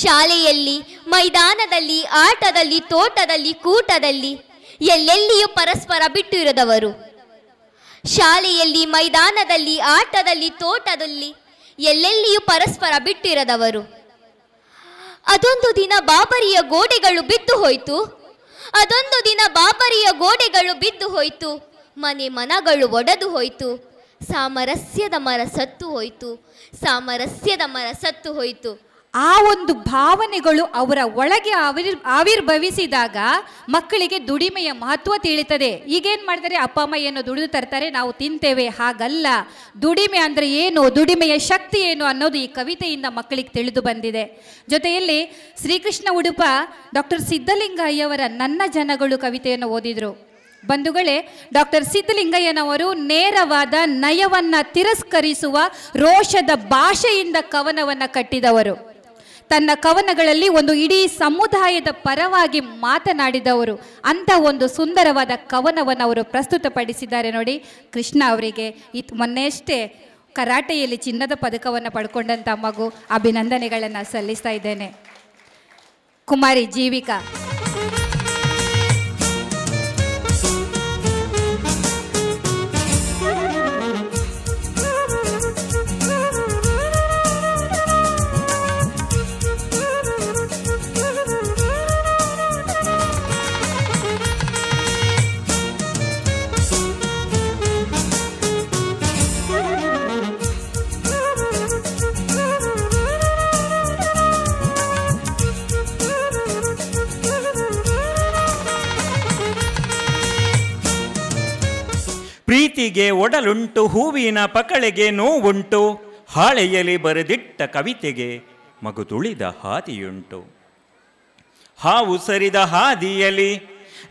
ಶಾಲೆಯಲ್ಲಿ, ಮೈದಾನದಲ್ಲಿ, ಆಟದಲ್ಲಿ, ತೋಟದಲ್ಲಿ, ಕೂಟದಲ್ಲಿ ಎಲ್ಲೆಲ್ಲಿಯೂ ಪರಸ್ಪರ ಬಿಟ್ಟು ಇರದವರು. ಶಾಲೆಯಲ್ಲಿ, ಮೈದಾನದಲ್ಲಿ, ಆಟದಲ್ಲಿ, ತೋಟದಲ್ಲಿ ಎಲ್ಲೆಲ್ಲಿಯೂ ಪರಸ್ಪರ ಬಿಟ್ಟಿರದವರು. ಅದೊಂದು ದಿನ ಬಾಬರಿಯ ಗೋಡೆಗಳು ಬಿದ್ದು ಹೋಯಿತು. ಅದೊಂದು ದಿನ ಬಾಬರಿಯ ಗೋಡೆಗಳು ಬಿದ್ದು ಹೋಯಿತು. ಮನೆ ಮನಗಳು ಒಡೆದು ಹೋಯಿತು. ಸಾಮರಸ್ಯದ ಮರ ಸತ್ತು ಹೋಯಿತು. ಸಾಮರಸ್ಯದ ಮರ ಸತ್ತು ಹೋಯಿತು. ಆ ಒಂದು ಭಾವನೆಗಳು ಅವರ ಒಳಗೆ ಆವಿರ್ಭವಿಸಿದಾಗ ಮಕ್ಕಳಿಗೆ ದುಡಿಮೆಯ ಮಹತ್ವ ತಿಳಿತದೆ. ಈಗೇನು ಮಾಡ್ತಾರೆ, ಅಪ್ಪ ಅಮ್ಮ ಏನು ದುಡಿದು ತರ್ತಾರೆ, ನಾವು ತಿಂತೇವೆ. ಹಾಗಲ್ಲ, ದುಡಿಮೆ ಅಂದರೆ ಏನು, ದುಡಿಮೆಯ ಶಕ್ತಿ ಏನು ಅನ್ನೋದು ಈ ಕವಿತೆಯಿಂದ ಮಕ್ಕಳಿಗೆ ತಿಳಿದು ಬಂದಿದೆ. ಜೊತೆಯಲ್ಲಿ ಶ್ರೀಕೃಷ್ಣ ಉಡುಪ ಡಾಕ್ಟರ್ ಸಿದ್ಧಲಿಂಗಯ್ಯವರ ನನ್ನ ಜನಗಳು ಕವಿತೆಯನ್ನು ಓದಿದರು. ಬಂಧುಗಳೇ, ಡಾಕ್ಟರ್ ಸಿದ್ಧಲಿಂಗಯ್ಯನವರು ನೇರವಾದ ನಯವನ್ನು ತಿರಸ್ಕರಿಸುವ ರೋಷದ ಭಾಷೆಯಿಂದ ಕವನವನ್ನು ಕಟ್ಟಿದವರು. ತನ್ನ ಕವನಗಳಲ್ಲಿ ಒಂದು ಇಡೀ ಸಮುದಾಯದ ಪರವಾಗಿ ಮಾತನಾಡಿದವರು. ಅಂಥ ಒಂದು ಸುಂದರವಾದ ಕವನವನ್ನು ಅವರು ಪ್ರಸ್ತುತಪಡಿಸಿದ್ದಾರೆ ನೋಡಿ. ಕೃಷ್ಣ ಅವರಿಗೆ ಮೊನ್ನೆಯಷ್ಟೇ ಕರಾಟೆಯಲ್ಲಿ ಚಿನ್ನದ ಪದಕವನ್ನು ಪಡ್ಕೊಂಡಂಥ ಮಗು, ಅಭಿನಂದನೆಗಳನ್ನು ಸಲ್ಲಿಸ್ತಾ ಇದ್ದೇನೆ. ಕುಮಾರಿ ಜೀವಿಕಾ. ಪ್ರೀತಿಗೆ ಒಡಲುಂಟು, ಹೂವಿನ ಪಕಳೆಗೆ ನೋವುಂಟು, ಹಾಳೆಯಲ್ಲಿ ಬರೆದಿಟ್ಟ ಕವಿತೆಗೆ ಮಗು ತುಳಿದ ಹಾದಿಯುಂಟು. ಹಾವು ಸರಿದ ಹಾದಿಯಲ್ಲಿ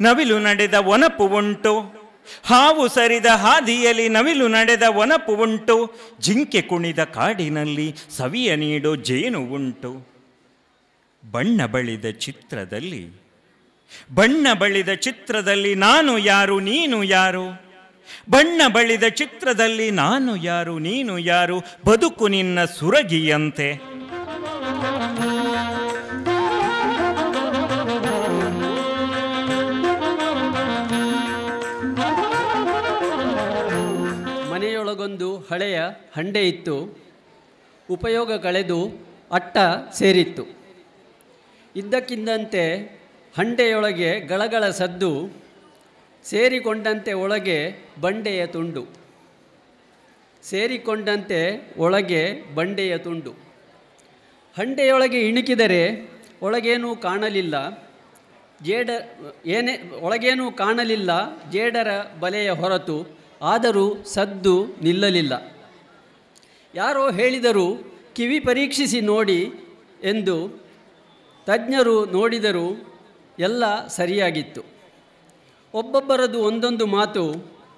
ನವಿಲು ನಡೆದ ಒನಪು ಉಂಟು, ಹಾವು ಸರಿದ ಹಾದಿಯಲ್ಲಿ ನವಿಲು ನಡೆದ ಒನಪು ಉಂಟು, ಜಿಂಕೆ ಕುಣಿದ ಕಾಡಿನಲ್ಲಿ ಸವಿಯ ನೀಡೋ ಜೇನು ಉಂಟು. ಬಣ್ಣ ಬಳಿದ ಚಿತ್ರದಲ್ಲಿ ನಾನು ಯಾರು ನೀನು ಯಾರು, ಬಣ್ಣ ಬಳಿದ ಚಿತ್ರದಲ್ಲಿ ನಾನು ಯಾರು ನೀನು ಯಾರು, ಬದುಕು ನಿನ್ನ ಸುರಗಿಯಂತೆ. ಹಳೆಯ ಹಂಡೆ ಇತ್ತು. ಉಪಯೋಗ ಕಳೆದು ಅಟ್ಟ ಸೇರಿತ್ತು. ಇದ್ದಕ್ಕಿದ್ದಂತೆ ಹಂಡೆಯೊಳಗೆ ಗಳಗಳ ಸದ್ದು, ಸೇರಿಕೊಂಡಂತೆ ಒಳಗೆ ಬಂಡೆಯ ತುಂಡು. ಸೇರಿಕೊಂಡಂತೆ ಒಳಗೆ ಬಂಡೆಯ ತುಂಡು. ಹಂಡೆಯೊಳಗೆ ಇಣುಕಿದರೆ ಒಳಗೇನೂ ಕಾಣಲಿಲ್ಲ ಒಳಗೇನೂ ಕಾಣಲಿಲ್ಲ ಜೇಡರ ಬಲೆಯ ಹೊರತು. ಆದರೂ ಸದ್ದು ನಿಲ್ಲಲಿಲ್ಲ. ಯಾರೋ ಹೇಳಿದರು, ಕಿವಿ ಪರೀಕ್ಷಿಸಿ ನೋಡಿ ಎಂದು. ತಜ್ಞರು ನೋಡಿದರು, ಎಲ್ಲ ಸರಿಯಾಗಿತ್ತು. ಒಬ್ಬೊಬ್ಬರದು ಒಂದೊಂದು ಮಾತು.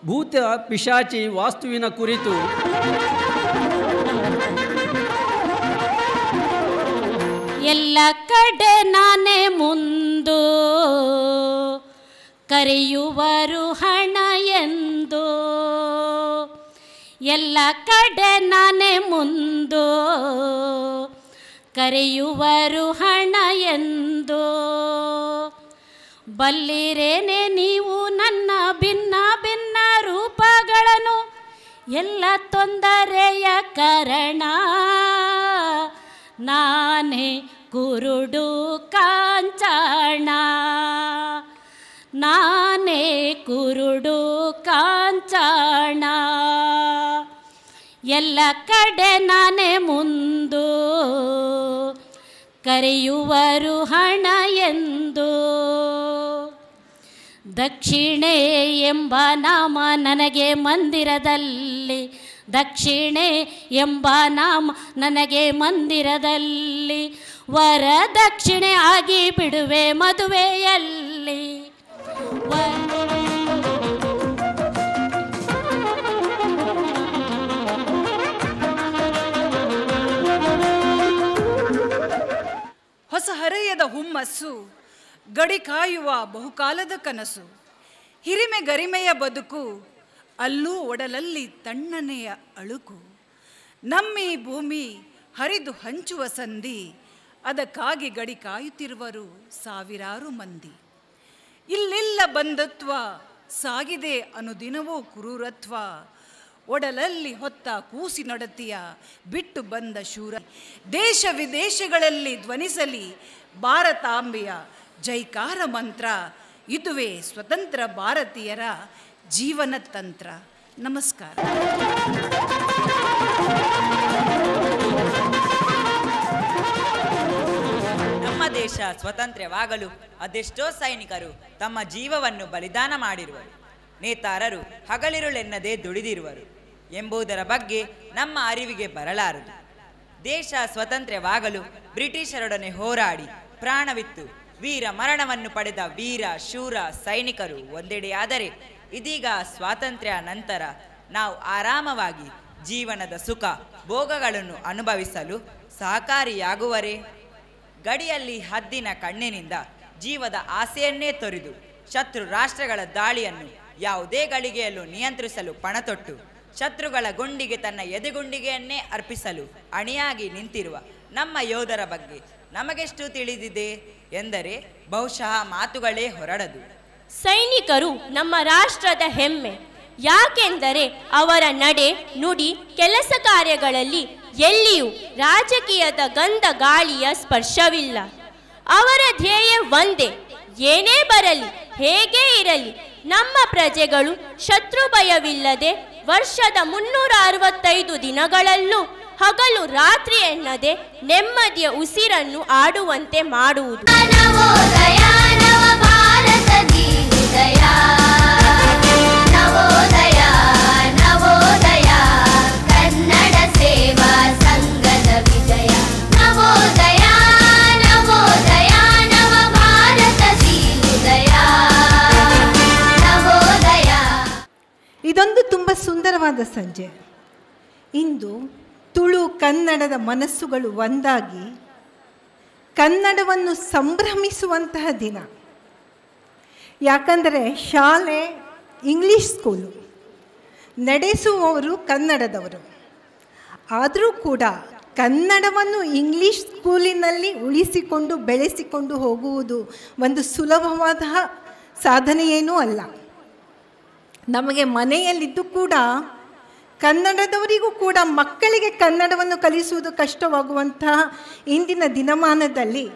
ಭೂತ ಪಿಶಾಚಿ ವಾಸ್ತುವಿನ ಕುರಿತು ಎಲ್ಲ ಕಡೆ ನಾನೇ ಮುಂದು, ಕರೆಯುವರು ಹಣ ಎಂದು. ಎಲ್ಲ ಕಡೆ ನಾನೇ ಮುಂದು, ಕರೆಯುವರು ಹಣ ಎಂದು. ಬಲ್ಲಿರೇನೆ ನೀವು ನನ್ನ ಭಿನ್ನ ಭಿನ್ನ ರೂಪಗಳನ್ನು, ಎಲ್ಲ ತೊಂದರೆಯ ಕಾರಣ ನಾನೇ ಕುರುಡು ಕಾಂಚಾಣ. ನಾನೇ ಕುರುಡು ಕಾಂಚಾಣ. ಎಲ್ಲ ಕಡೆ ನಾನೇ ಮುಂದು, ಕರೆಯುವರು ಹಣ ಎಂದು. ದಕ್ಷಿಣೆ ಎಂಬ ನಾಮ ನನಗೆ ಮಂದಿರದಲ್ಲಿ, ದಕ್ಷಿಣೆ ಎಂಬ ನಾಮ ನನಗೆ ಮಂದಿರದಲ್ಲಿ. ವರದಕ್ಷಿಣೆ ಆಗಿ ಬಿಡುವೆ ಮದುವೆಯಲ್ಲಿ. ಹೊಸ ಹರೆಯದ ಹುಮ್ಮಸ್ಸು, ಗಡಿ ಕಾಯುವ ಬಹುಕಾಲದ ಕನಸು. ಹಿರಿಮೆ ಗರಿಮೆಯ ಬದುಕು, ಅಲ್ಲೂ ಒಡಲಲ್ಲಿ ತಣ್ಣನೆಯ ಅಳುಕು. ನಮ್ಮಿ ಭೂಮಿ ಹರಿದು ಹಂಚುವ ಸಂಧಿ, ಅದಕ್ಕಾಗಿ ಗಡಿ ಕಾಯುತ್ತಿರುವರು ಸಾವಿರಾರು ಮಂದಿ. ಇಲ್ಲೆಲ್ಲ ಬಂಧುತ್ವ ಸಾಗಿದೆ ಅನುದಿನವೂ ಕ್ರೂರತ್ವ. ಒಡಲಲ್ಲಿ ಹೊತ್ತ ಕೂಸಿನೊಡತಿಯ ಬಿಟ್ಟು ಬಂದ ಶೂರ. ದೇಶ ವಿದೇಶಗಳಲ್ಲಿ ಧ್ವನಿಸಲಿ ಭಾರತಾಂಬೆಯ ಜೈಕಾರ ಮಂತ್ರ. ಇದುವೇ ಸ್ವತಂತ್ರ ಭಾರತೀಯರ ಜೀವನ ತಂತ್ರ. ನಮಸ್ಕಾರ. ನಮ್ಮ ದೇಶ ಸ್ವತಂತ್ರವಾಗಲು ಅದೆಷ್ಟೋ ಸೈನಿಕರು ತಮ್ಮ ಜೀವವನ್ನು ಬಲಿದಾನ ಮಾಡಿರುವರು. ನೇತಾರರು ಹಗಲಿರುಳೆನ್ನದೇ ದುಡಿದಿರುವರು ಎಂಬುದರ ಬಗ್ಗೆ ನಮ್ಮ ಅರಿವಿಗೆ ಬರಲಾರದು. ದೇಶ ಸ್ವತಂತ್ರವಾಗಲು ಬ್ರಿಟಿಷರೊಡನೆ ಹೋರಾಡಿ ಪ್ರಾಣವಿತ್ತು ವೀರ ಮರಣವನ್ನು ಪಡೆದ ವೀರ ಶೂರ ಸೈನಿಕರು ಒಂದೆಡೆಯಾದರೆ, ಇದೀಗ ಸ್ವಾತಂತ್ರ್ಯ ನಂತರ ನಾವು ಆರಾಮವಾಗಿ ಜೀವನದ ಸುಖ ಭೋಗಗಳನ್ನು ಅನುಭವಿಸಲು ಸಹಕಾರಿಯಾಗುವರೇ? ಗಡಿಯಲ್ಲಿ ಹದ್ದಿನ ಕಣ್ಣಿನಿಂದ ಜೀವದ ಆಸೆಯನ್ನೇ ತೊರೆದು ಶತ್ರು ರಾಷ್ಟ್ರಗಳ ದಾಳಿಯನ್ನು ಯಾವುದೇ ಗಳಿಗೆಯಲ್ಲೂ ನಿಯಂತ್ರಿಸಲು ಪಣತೊಟ್ಟು ಶತ್ರುಗಳ ಗುಂಡಿಗೆ ತನ್ನ ಎದೆಗುಂಡಿಗೆಯನ್ನೇ ಅರ್ಪಿಸಲು ಅಣಿಯಾಗಿ ನಿಂತಿರುವ ನಮ್ಮ ಯೋಧರ ಬಗ್ಗೆ ನಮಗೆಷ್ಟು ತಿಳಿದಿದೆ ಎಂದರೆ ಬಹುಶಃ ಮಾತುಗಳೇ ಹೊರಡದು. ಸೈನಿಕರು ನಮ್ಮ ರಾಷ್ಟ್ರದ ಹೆಮ್ಮೆ. ಯಾಕೆಂದರೆ ಅವರ ನಡೆ ನುಡಿ ಕೆಲಸ ಕಾರ್ಯಗಳಲ್ಲಿ ಎಲ್ಲಿಯೂ ರಾಜಕೀಯದ ಗಂಧ ಗಾಳಿಯ ಸ್ಪರ್ಶವಿಲ್ಲ. ಅವರ ಧ್ಯೇಯ ಒಂದೇ, ಏನೇ ಬರಲಿ ಹೇಗೇ ಇರಲಿ ನಮ್ಮ ಪ್ರಜೆಗಳು ಶತ್ರು ಭಯವಿಲ್ಲದೆ ವರ್ಷದ 365 ದಿನಗಳಲ್ಲೂ ಹಗಲು ರಾತ್ರಿ ಎನ್ನದೆ ನೆಮ್ಮದಿಯ ಉಸಿರನ್ನು ಆಡುವಂತೆ ಮಾಡುವುದು. ಇದೊಂದು ತುಂಬ ಸುಂದರವಾದ ಸಂಜೆ. ಇಂದು ತುಳು ಕನ್ನಡದ ಮನಸ್ಸುಗಳು ಒಂದಾಗಿ ಕನ್ನಡವನ್ನು ಸಂಭ್ರಮಿಸುವಂತಹ ದಿನ. ಯಾಕಂದರೆ ಶಾಲೆ ಇಂಗ್ಲೀಷ್ ಸ್ಕೂಲು, ನಡೆಸುವವರು ಕನ್ನಡದವರು. ಆದರೂ ಕೂಡ ಕನ್ನಡವನ್ನು ಇಂಗ್ಲೀಷ್ ಸ್ಕೂಲಿನಲ್ಲಿ ಉಳಿಸಿಕೊಂಡು ಬೆಳೆಸಿಕೊಂಡು ಹೋಗುವುದು ಒಂದು ಸುಲಭವಾದ ಸಾಧನೆಯೇನೂ ಅಲ್ಲ. ನಮಗೆ ಮನೆಯಲ್ಲಿದ್ದು ಕೂಡ ಕನ್ನಡದವರಿಗೂ ಕೂಡ ಮಕ್ಕಳಿಗೆ ಕನ್ನಡವನ್ನು ಕಲಿಸುವುದು ಕಷ್ಟವಾಗುವಂತಹ ಇಂದಿನ ದಿನಮಾನದಲ್ಲಿ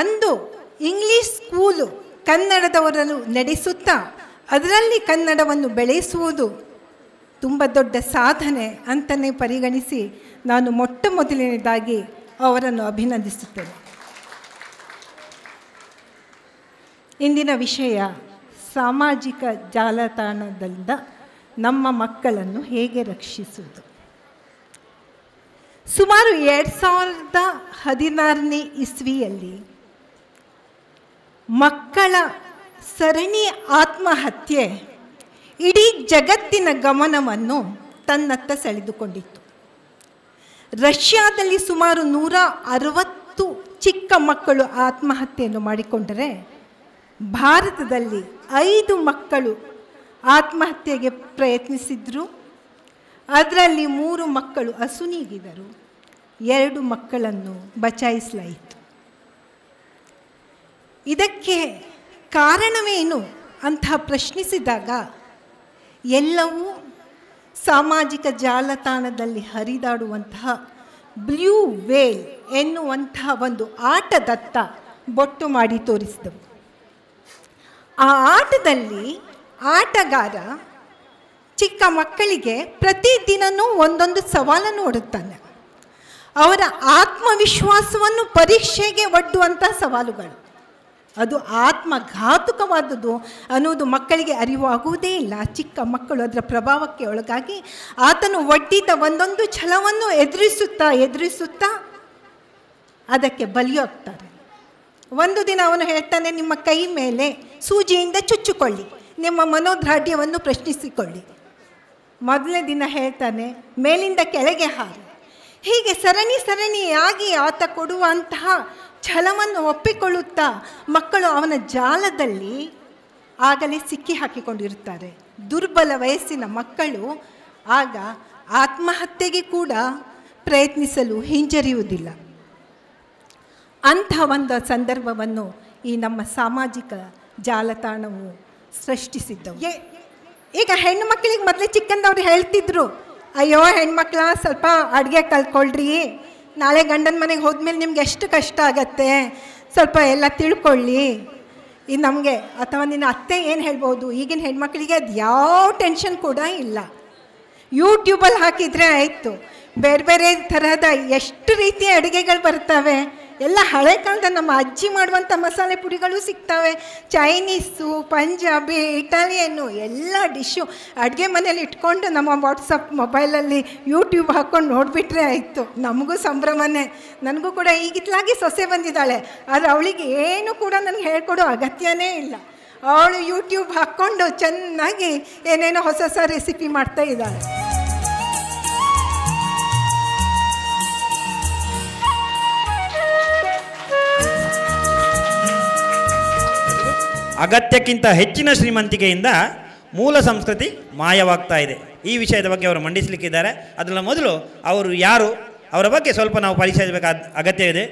ಒಂದು ಇಂಗ್ಲೀಷ್ ಸ್ಕೂಲು ಕನ್ನಡದವರನ್ನು ನಡೆಸುತ್ತಾ ಅದರಲ್ಲಿ ಕನ್ನಡವನ್ನು ಬೆಳೆಸುವುದು ತುಂಬ ದೊಡ್ಡ ಸಾಧನೆ ಅಂತಲೇ ಪರಿಗಣಿಸಿ ನಾನು ಮೊಟ್ಟ ಮೊದಲನೇದಾಗಿ ಅವರನ್ನು ಅಭಿನಂದಿಸುತ್ತೇನೆ. ಇಂದಿನ ವಿಷಯ ಸಾಮಾಜಿಕ ಜಾಲತಾಣದಿಂದ ನಮ್ಮ ಮಕ್ಕಳನ್ನು ಹೇಗೆ ರಕ್ಷಿಸುವುದು. ಸುಮಾರು 2016ನೇ ಇಸ್ವಿಯಲ್ಲಿ ಮಕ್ಕಳ ಸರಣಿ ಆತ್ಮಹತ್ಯೆ ಇಡೀ ಜಗತ್ತಿನ ಗಮನವನ್ನು ತನ್ನತ್ತ ಸೆಳೆದುಕೊಂಡಿತ್ತು. ರಷ್ಯಾದಲ್ಲಿ ಸುಮಾರು 160 ಚಿಕ್ಕ ಮಕ್ಕಳು ಆತ್ಮಹತ್ಯೆಯನ್ನು ಮಾಡಿಕೊಂಡರೆ ಭಾರತದಲ್ಲಿ 5 ಮಕ್ಕಳು ಆತ್ಮಹತ್ಯೆಗೆ ಪ್ರಯತ್ನಿಸಿದ್ರು. ಅದರಲ್ಲಿ 3 ಮಕ್ಕಳು ಅಸುನೀಗಿದರು, 2 ಮಕ್ಕಳನ್ನು ಬಚಾಯಿಸಲಾಯಿತು. ಇದಕ್ಕೆ ಕಾರಣವೇನು ಅಂತ ಪ್ರಶ್ನಿಸಿದಾಗ ಎಲ್ಲವೂ ಸಾಮಾಜಿಕ ಜಾಲತಾಣದಲ್ಲಿ ಹರಿದಾಡುವಂತಹ ಬ್ಲೂ ವೇಲ್ ಎನ್ನುವಂತಹ ಒಂದು ಆಟದತ್ತ ಬೊಟ್ಟು ಮಾಡಿ ತೋರಿಸಿದವು. ಆ ಆಟದಲ್ಲಿ ಆಟಗಾರ ಚಿಕ್ಕ ಮಕ್ಕಳಿಗೆ ಪ್ರತಿದಿನವೂ ಒಂದೊಂದು ಸವಾಲನ್ನು ಒಡ್ಡುತ್ತಾನೆ. ಅವರ ಆತ್ಮವಿಶ್ವಾಸವನ್ನು ಪರೀಕ್ಷೆಗೆ ಒಡ್ಡುವಂಥ ಸವಾಲುಗಳು. ಅದು ಆತ್ಮಘಾತುಕವಾದದ್ದು ಅನ್ನೋದು ಮಕ್ಕಳಿಗೆ ಅರಿವಾಗುವುದೇ ಇಲ್ಲ. ಚಿಕ್ಕ ಮಕ್ಕಳು ಅದರ ಪ್ರಭಾವಕ್ಕೆ ಒಳಗಾಗಿ ಆತನು ಒಡ್ಡಿದ ಒಂದೊಂದು ಛಲವನ್ನು ಎದುರಿಸುತ್ತಾ ಅದಕ್ಕೆ ಬಲಿಯಾಗ್ತಾರೆ. ಒಂದು ದಿನ ಅವನು ಹೇಳ್ತಾನೆ, ನಿಮ್ಮ ಕೈ ಮೇಲೆ ಸೂಜಿಯಿಂದ ಚುಚ್ಚಿಕೊಳ್ಳಿ, ನಿಮ್ಮ ಮನೋದಾರ್ಢ್ಯವನ್ನು ಪ್ರಶ್ನಿಸಿಕೊಳ್ಳಿ. ಮೊದಲನೇ ದಿನ ಹೇಳ್ತಾನೆ, ಮೇಲಿಂದ ಕೆಳಗೆ ಹಾರಿ. ಹೀಗೆ ಸರಣಿಯಾಗಿ ಆತ ಕೊಡುವಂತಹ ಛಲವನ್ನು ಒಪ್ಪಿಕೊಳ್ಳುತ್ತಾ ಮಕ್ಕಳು ಅವನ ಜಾಲದಲ್ಲಿ ಆಗಲೇ ಸಿಕ್ಕಿ ಹಾಕಿಕೊಂಡಿರುತ್ತಾರೆ. ದುರ್ಬಲ ವಯಸ್ಸಿನ ಮಕ್ಕಳು ಆಗ ಆತ್ಮಹತ್ಯೆಗೆ ಕೂಡ ಪ್ರಯತ್ನಿಸಲು ಹಿಂಜರಿಯುವುದಿಲ್ಲ. ಅಂಥ ಒಂದು ಸಂದರ್ಭವನ್ನು ಈ ನಮ್ಮ ಸಾಮಾಜಿಕ ಜಾಲತಾಣವು ಸೃಷ್ಟಿಸಿದ್ದವು. ಈಗ ಹೆಣ್ಣು ಮಕ್ಕಳಿಗೆ ಮೊದಲೇ ಚಿಕ್ಕಂದವ್ರು ಹೇಳ್ತಿದ್ರು, ಅಯ್ಯೋ ಹೆಣ್ಮಕ್ಳ ಸ್ವಲ್ಪ ಅಡುಗೆ ಕಲ್ತ್ಕೊಳ್ರಿ, ನಾಳೆ ಗಂಡನ ಮನೆಗೆ ಹೋದ್ಮೇಲೆ ನಿಮ್ಗೆ ಎಷ್ಟು ಕಷ್ಟ ಆಗತ್ತೆ, ಸ್ವಲ್ಪ ಎಲ್ಲ ತಿಳ್ಕೊಳ್ಳಿ. ಇದು ನಮಗೆ ಅಥವಾ ನಿನ್ನ ಅತ್ತೆ ಏನು ಹೇಳ್ಬೋದು. ಈಗಿನ ಹೆಣ್ಮಕ್ಳಿಗೆ ಅದು ಯಾವ ಟೆನ್ಷನ್ ಕೂಡ ಇಲ್ಲ. ಯೂಟ್ಯೂಬಲ್ಲಿ ಹಾಕಿದರೆ ಆಯಿತು, ಬೇರೆ ಬೇರೆ ತರಹದ ಎಷ್ಟು ರೀತಿಯ ಅಡುಗೆಗಳು ಬರ್ತವೆ. ಎಲ್ಲ ಹಳೆ ಕಾಲದ ನಮ್ಮ ಅಜ್ಜಿ ಮಾಡುವಂಥ ಮಸಾಲೆ ಪುಡಿಗಳು ಸಿಗ್ತವೆ. ಚೈನೀಸು, ಪಂಜಾಬಿ, ಇಟಾಲಿಯನ್ನು ಎಲ್ಲ ಡಿಶ್ಶು ಅಡುಗೆ ಮನೇಲಿ ಇಟ್ಕೊಂಡು ನಮ್ಮ ವಾಟ್ಸಪ್ ಮೊಬೈಲಲ್ಲಿ ಯೂಟ್ಯೂಬ್ ಹಾಕ್ಕೊಂಡು ನೋಡಿಬಿಟ್ರೆ ಆಯಿತು. ನಮಗೂ ಸಂಭ್ರಮನೇ. ನನಗೂ ಕೂಡ ಈಗಿತ್ಲಾಗಿ ಸೊಸೆ ಬಂದಿದ್ದಾಳೆ, ಆದರೆ ಅವಳಿಗೆ ಏನು ಕೂಡ ನನಗೆ ಹೇಳ್ಕೊಡೋ ಅಗತ್ಯನೇ ಇಲ್ಲ. ಅವಳು ಯೂಟ್ಯೂಬ್ ಹಾಕ್ಕೊಂಡು ಚೆನ್ನಾಗಿ ಏನೇನೋ ಹೊಸ ರೆಸಿಪಿ ಮಾಡ್ತಾ ಇದ್ದಾಳೆ. ಅಗತ್ಯಕ್ಕಿಂತ ಹೆಚ್ಚಿನ ಶ್ರೀಮಂತಿಕೆಯಿಂದ ಮೂಲ ಸಂಸ್ಕೃತಿ ಮಾಯವಾಗ್ತಾ ಇದೆ. ಈ ವಿಷಯದ ಬಗ್ಗೆ ಅವರು ಮಂಡಿಸಲಿಕ್ಕಿದ್ದಾರೆ. ಅದರ ಮೊದಲು ಅವರು ಯಾರು, ಅವರ ಬಗ್ಗೆ ಸ್ವಲ್ಪ ನಾವು ಪರಿಚಯಿಸಬೇಕಾದ ಅಗತ್ಯ ಇದೆ.